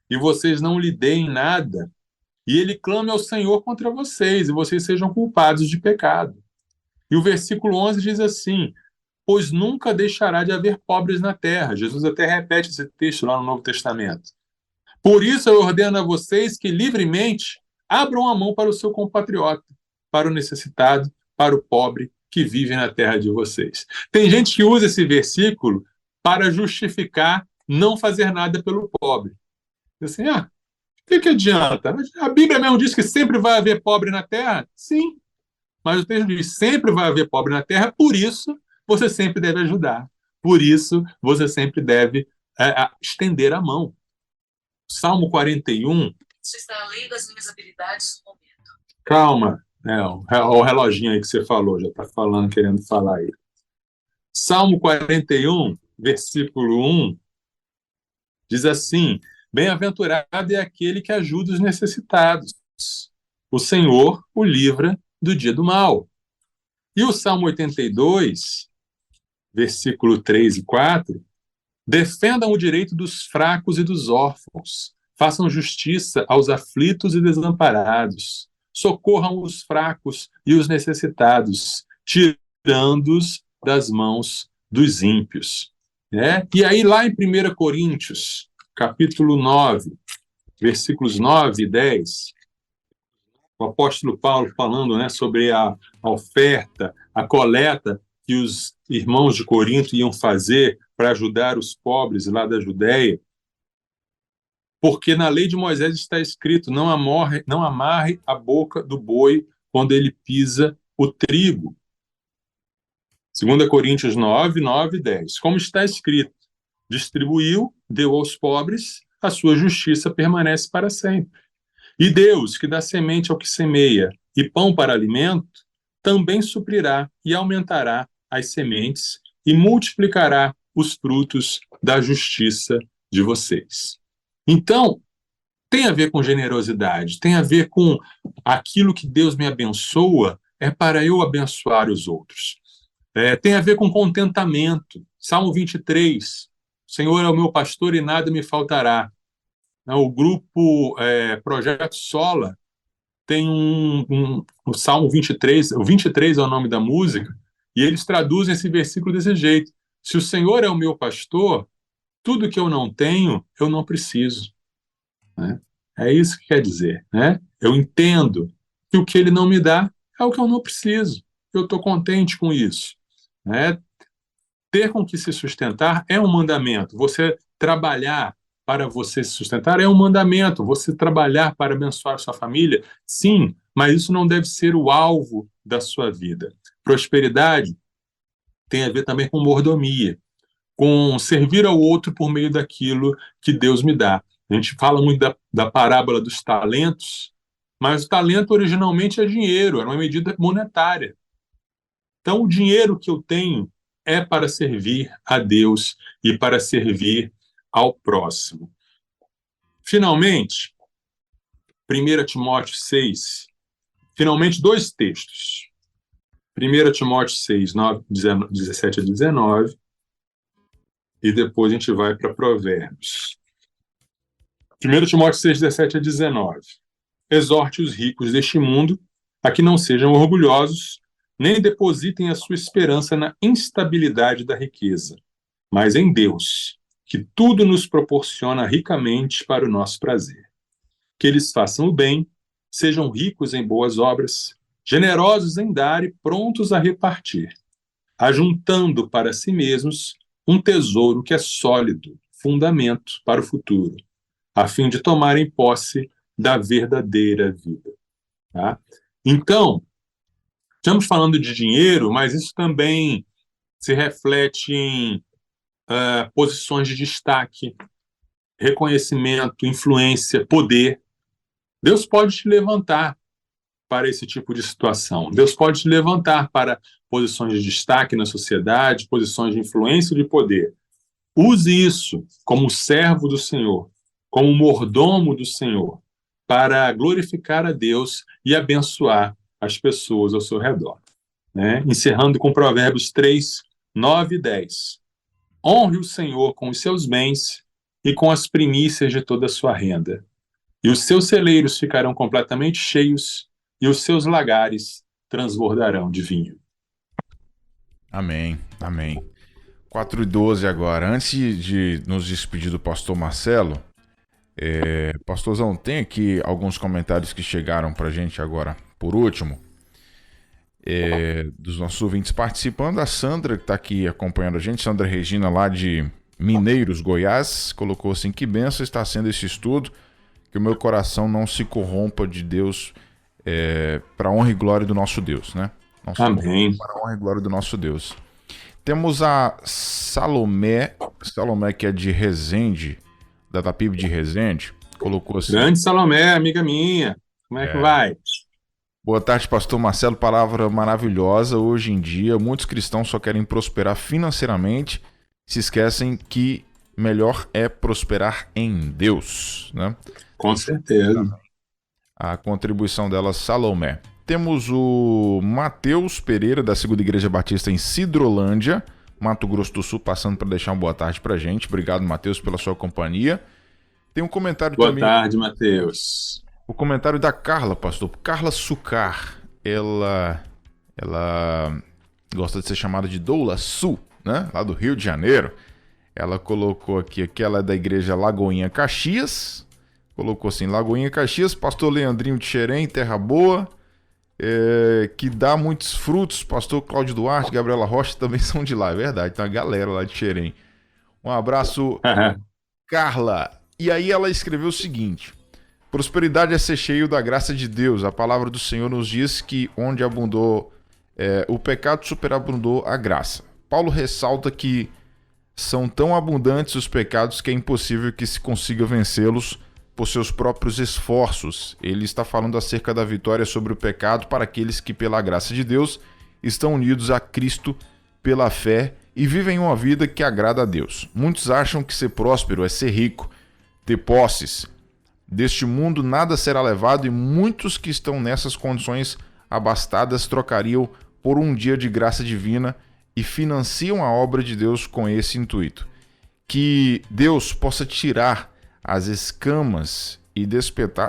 E vocês não lhe deem nada, e ele clame ao Senhor contra vocês, e vocês sejam culpados de pecado. E o versículo 11 diz assim, pois nunca deixará de haver pobres na terra. Jesus até repete esse texto lá no Novo Testamento. Por isso eu ordeno a vocês que livremente abram a mão para o seu compatriota, para o necessitado, para o pobre que vive na terra de vocês. Tem gente que usa esse versículo para justificar não fazer nada pelo pobre. Assim, o que adianta? A Bíblia mesmo diz que sempre vai haver pobre na terra? Sim. Mas o texto diz, sempre vai haver pobre na terra, por isso você sempre deve ajudar. Por isso você sempre deve estender a mão. Salmo 41... Isso está além das minhas habilidades no momento. Calma, o reloginho aí que você falou, já está falando, querendo falar aí. Salmo 41, versículo 1, diz assim, bem-aventurado é aquele que ajuda os necessitados. O Senhor o livra do dia do mal. E o Salmo 82, versículo 3 e 4, defendam o direito dos fracos e dos órfãos, façam justiça aos aflitos e desamparados, socorram os fracos e os necessitados, tirando-os das mãos dos ímpios. E aí lá em 1 Coríntios, capítulo 9, versículos 9 e 10, o apóstolo Paulo falando, sobre a oferta, a coleta que os irmãos de Corinto iam fazer para ajudar os pobres lá da Judéia, porque na lei de Moisés está escrito, não amarre a boca do boi quando ele pisa o trigo. 2 Coríntios 9, 9 e 10. Como está escrito, distribuiu, deu aos pobres, a sua justiça permanece para sempre. E Deus, que dá semente ao que semeia e pão para alimento, também suprirá e aumentará as sementes e multiplicará os frutos da justiça de vocês. Então, tem a ver com generosidade, tem a ver com aquilo que Deus me abençoa, é para eu abençoar os outros. Tem a ver com contentamento. Salmo 23, o Senhor é o meu pastor e nada me faltará. O grupo Projeto Sola tem o Salmo 23, o 23 é o nome da música, e eles traduzem esse versículo desse jeito: se o Senhor é o meu pastor, tudo que eu não tenho, eu não preciso. Né? É isso que quer dizer. Né? Eu entendo que o que ele não me dá é o que eu não preciso. Eu estou contente com isso. Né? Ter com que se sustentar é um mandamento. Você trabalhar para você se sustentar é um mandamento. Você trabalhar para abençoar a sua família, sim, mas isso não deve ser o alvo da sua vida. Prosperidade tem a ver também com mordomia, com servir ao outro por meio daquilo que Deus me dá. A gente fala muito da parábola dos talentos, mas o talento originalmente é dinheiro, era uma medida monetária. Então, o dinheiro que eu tenho é para servir a Deus e para servir ao próximo. Finalmente, 1 Timóteo 6, finalmente 2 textos. 1 Timóteo 6, 17 a 19, e depois a gente vai para Provérbios. 1 Timóteo 6, 17 a 19. Exorte os ricos deste mundo a que não sejam orgulhosos, nem depositem a sua esperança na instabilidade da riqueza, mas em Deus, que tudo nos proporciona ricamente para o nosso prazer. Que eles façam o bem, sejam ricos em boas obras, generosos em dar e prontos a repartir, ajuntando para si mesmos um tesouro que é sólido, fundamento para o futuro, a fim de tomarem posse da verdadeira vida. Tá? Então, estamos falando de dinheiro, mas isso também se reflete em posições de destaque, reconhecimento, influência, poder. Deus pode te levantar para esse tipo de situação. Deus pode te levantar para posições de destaque na sociedade, posições de influência e de poder. Use isso como servo do Senhor, como mordomo do Senhor, para glorificar a Deus e abençoar as pessoas ao seu redor. Né? Encerrando com Provérbios 3, 9 e 10. Honre o Senhor com os seus bens e com as primícias de toda a sua renda. E os seus celeiros ficarão completamente cheios e os seus lagares transbordarão de vinho. Amém, amém. 4:12 agora. Antes de nos despedir do pastor Marcelo, pastorzão, tem aqui alguns comentários que chegaram pra gente agora, por último, dos nossos ouvintes participando. A Sandra, que está aqui acompanhando a gente, Sandra Regina, lá de Mineiros, Goiás, colocou assim: que bênção está sendo esse estudo, que o meu coração não se corrompa de Deus, para a honra e glória do nosso Deus, né? Não se Amém. para a honra e glória do nosso Deus. Temos a Salomé, que é de Resende, da PIB de Resende, colocou assim: Grande Salomé, amiga minha, como é que vai? Boa tarde, pastor Marcelo, palavra maravilhosa. Hoje em dia, muitos cristãos só querem prosperar financeiramente, se esquecem que melhor é prosperar em Deus, né? Com certeza. A contribuição dela, Salomé. Temos o Matheus Pereira, da Segunda Igreja Batista em Sidrolândia, Mato Grosso do Sul, passando para deixar uma boa tarde pra gente. Obrigado, Matheus, pela sua companhia. Tem um comentário Boa também. Boa tarde, Matheus. O comentário da Carla, pastor. Carla Sucar. Ela gosta de ser chamada de Doula Sul, né? Lá do Rio de Janeiro. Ela colocou aqui que ela é da igreja Lagoinha Caxias. Colocou assim: Lagoinha Caxias, pastor Leandrinho de Xerém, Terra Boa. Que dá muitos frutos. Pastor Cláudio Duarte, Gabriela Rocha também são de lá, é verdade. Tem uma galera lá de Xerém. Um abraço, Carla. E aí ela escreveu o seguinte: prosperidade é ser cheio da graça de Deus. A palavra do Senhor nos diz que onde abundou o pecado, superabundou a graça. Paulo ressalta que são tão abundantes os pecados que é impossível que se consiga vencê-los por seus próprios esforços. Ele está falando acerca da vitória sobre o pecado para aqueles que, pela graça de Deus, estão unidos a Cristo pela fé e vivem uma vida que agrada a Deus. Muitos acham que ser próspero é ser rico, ter posses. Deste mundo nada será levado e muitos que estão nessas condições abastadas trocariam por um dia de graça divina e financiam a obra de Deus com esse intuito. Que Deus possa tirar as escamas e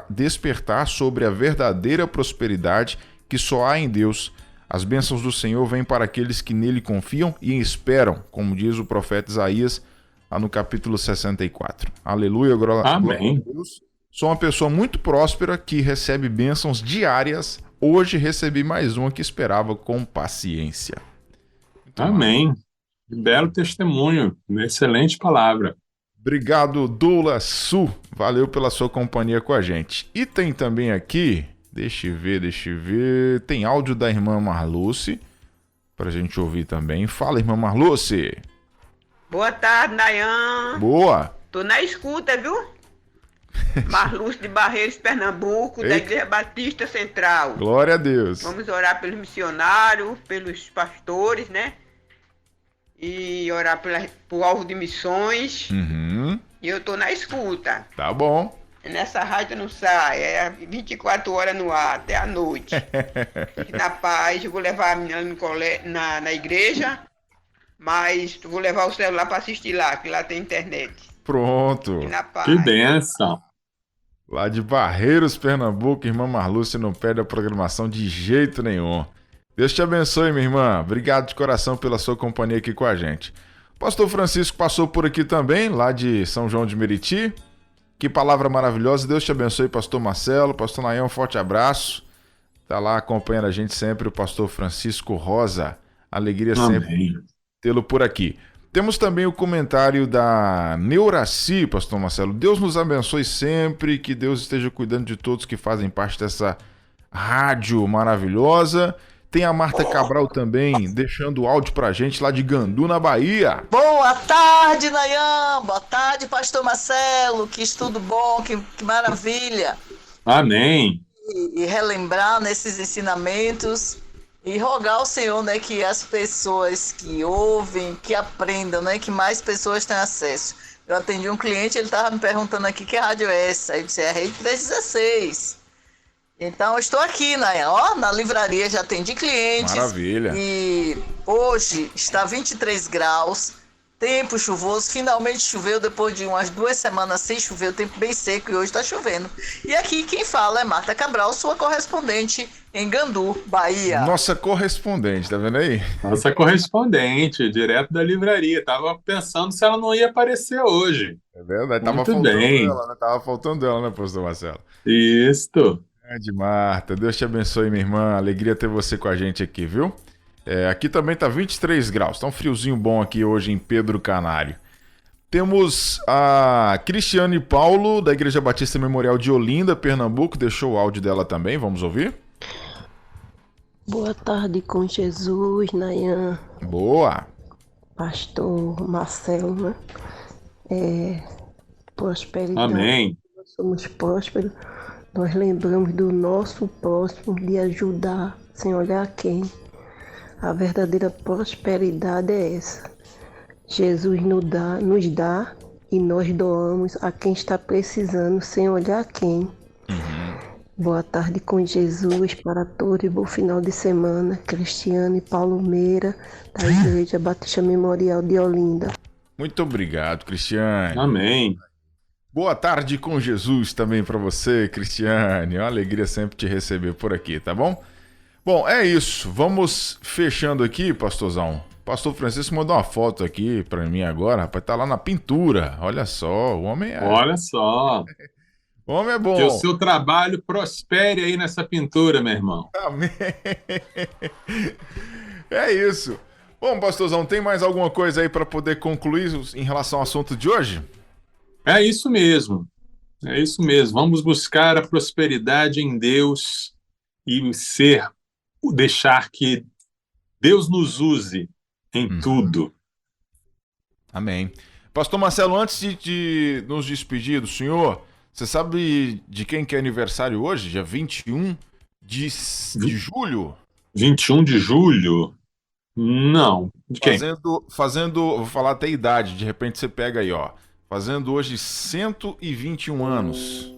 despertar sobre a verdadeira prosperidade que só há em Deus. As bênçãos do Senhor vêm para aqueles que nele confiam e esperam, como diz o profeta Isaías, lá no capítulo 64. Aleluia, glória a Deus. Sou uma pessoa muito próspera que recebe bênçãos diárias. Hoje recebi mais uma que esperava com paciência. Então, amém. Belo testemunho, excelente palavra. Obrigado, Doula Su. Valeu pela sua companhia com a gente. E tem também aqui, deixa eu ver, tem áudio da irmã Marluce, pra gente ouvir também. Fala, irmã Marluce. Boa tarde, Nayan. Boa. Tô na escuta, viu? Marluce de Barreiros, Pernambuco, da Igreja Batista Central. Glória a Deus. Vamos orar pelos missionários, pelos pastores, né? E orar por alvo de missões. E eu tô na escuta. Tá bom. Nessa rádio não sai, é 24 horas no ar, até a noite. Fique na paz, eu vou levar a menina na igreja, mas vou levar o celular para assistir lá, que lá tem internet. Pronto. Fique na paz. Que bênção. Lá de Barreiros, Pernambuco, irmã Marluce não perde a programação de jeito nenhum. Deus te abençoe, minha irmã. Obrigado de coração pela sua companhia aqui com a gente. O pastor Francisco passou por aqui também, lá de São João de Meriti. Que palavra maravilhosa. Deus te abençoe, pastor Marcelo. Pastor Nayan, um forte abraço. Tá lá acompanhando a gente sempre o pastor Francisco Rosa. Alegria sempre tê-lo por aqui. Temos também o comentário da Neuraci, pastor Marcelo. Deus nos abençoe sempre, que Deus esteja cuidando de todos que fazem parte dessa rádio maravilhosa. Tem a Marta Cabral também, deixando o áudio pra gente lá de Gandu, na Bahia. Boa tarde, Nayan. Boa tarde, pastor Marcelo. Que estudo bom, que maravilha. Amém. E relembrar nesses ensinamentos e rogar ao Senhor, né, que as pessoas que ouvem, que aprendam, né, que mais pessoas tenham acesso. Eu atendi um cliente, ele estava me perguntando aqui que rádio é essa. Aí eu disse, é a Rede 316. Então, eu estou aqui, na livraria, já atendi clientes. Maravilha. E hoje está 23 graus, tempo chuvoso, finalmente choveu depois de umas 2 semanas sem chover, o tempo bem seco e hoje está chovendo. E aqui quem fala é Marta Cabral, sua correspondente em Gandu, Bahia. Nossa correspondente, tá vendo aí? Nossa correspondente, direto da livraria. Tava pensando se ela não ia aparecer hoje. É verdade, tava Muito faltando bem. ela, né? Tava faltando ela, né, pastor Marcelo? Isso. Grande Marta, Deus te abençoe, minha irmã. Alegria ter você com a gente aqui, viu? Aqui também tá 23 graus, tá um friozinho bom aqui hoje em Pedro Canário. Temos a Cristiane Paulo, da Igreja Batista Memorial de Olinda, Pernambuco, deixou o áudio dela também, vamos ouvir? Boa tarde com Jesus, Nayan. Boa! Pastor Marcelo, né? Prosperidade. Amém. Nós somos prósperos. Nós lembramos do nosso próximo, de ajudar sem olhar quem. A verdadeira prosperidade é essa. Jesus nos dá e nós doamos a quem está precisando sem olhar quem. Boa tarde com Jesus para todos e bom final de semana. Cristiane e Paulo Meira, da Igreja Batista Memorial de Olinda. Muito obrigado, Cristiane. Amém. Boa tarde com Jesus também para você, Cristiane. É uma alegria sempre te receber por aqui, tá bom? Bom, é isso. Vamos fechando aqui, pastorzão. Pastor Francisco mandou uma foto aqui para mim agora, rapaz. Tá lá na pintura. Olha só, o homem é... Olha só. O homem é bom. Que o seu trabalho prospere aí nessa pintura, meu irmão. Amém. É isso. Bom, pastorzão, tem mais alguma coisa aí para poder concluir em relação ao assunto de hoje? É isso mesmo. É isso mesmo. Vamos buscar a prosperidade em Deus e deixar que Deus nos use em tudo. Amém. Pastor Marcelo, antes de nos despedir do senhor, Você sabe de quem que é aniversário hoje? Dia 21 de julho? 21 de julho? Não. De quem? Vou falar até a idade, de repente você pega aí, ó. Fazendo hoje 121 anos.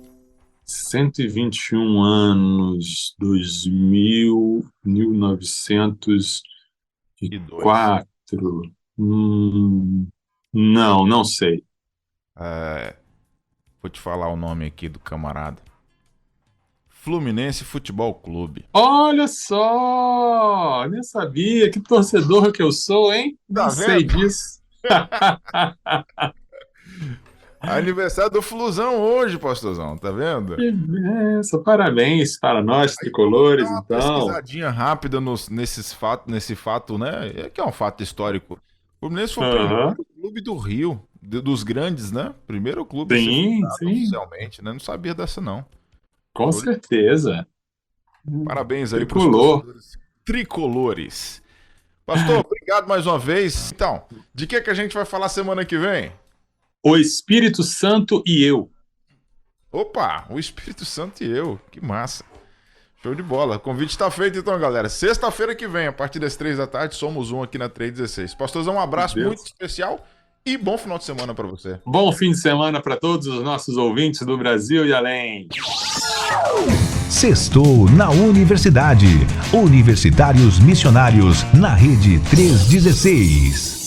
121 anos, 1904. Não sei. Vou te falar o nome aqui do camarada. Fluminense Futebol Clube. Olha só! Nem sabia. Que torcedor que eu sou, hein? Tá Nem sei vendo? disso. Aniversário do Flusão hoje, pastorzão, tá vendo? Que benção. Parabéns para nós, tricolores, Dá uma então. pesquisadinha rápida nesse fato, né? Que é um fato histórico. O Fluminense foi o primeiro clube do Rio, dos grandes, né? Primeiro clube a ser fundado oficialmente, né? Não sabia dessa, não. Com certeza. Parabéns aí Tricolor. pros torcedores tricolores. Pastor, obrigado mais uma vez. Então, de que a gente vai falar semana que vem? O Espírito Santo e eu. Opa, o Espírito Santo e eu. Que massa. Show de bola. O convite está feito então, galera. Sexta-feira que vem, a partir das 3 da tarde, somos aqui na 316. Pastorzão, um abraço muito especial e bom final de semana para você. Bom fim de semana para todos os nossos ouvintes do Brasil e além. Sextou na Universidade. Universitários Missionários na Rede 316.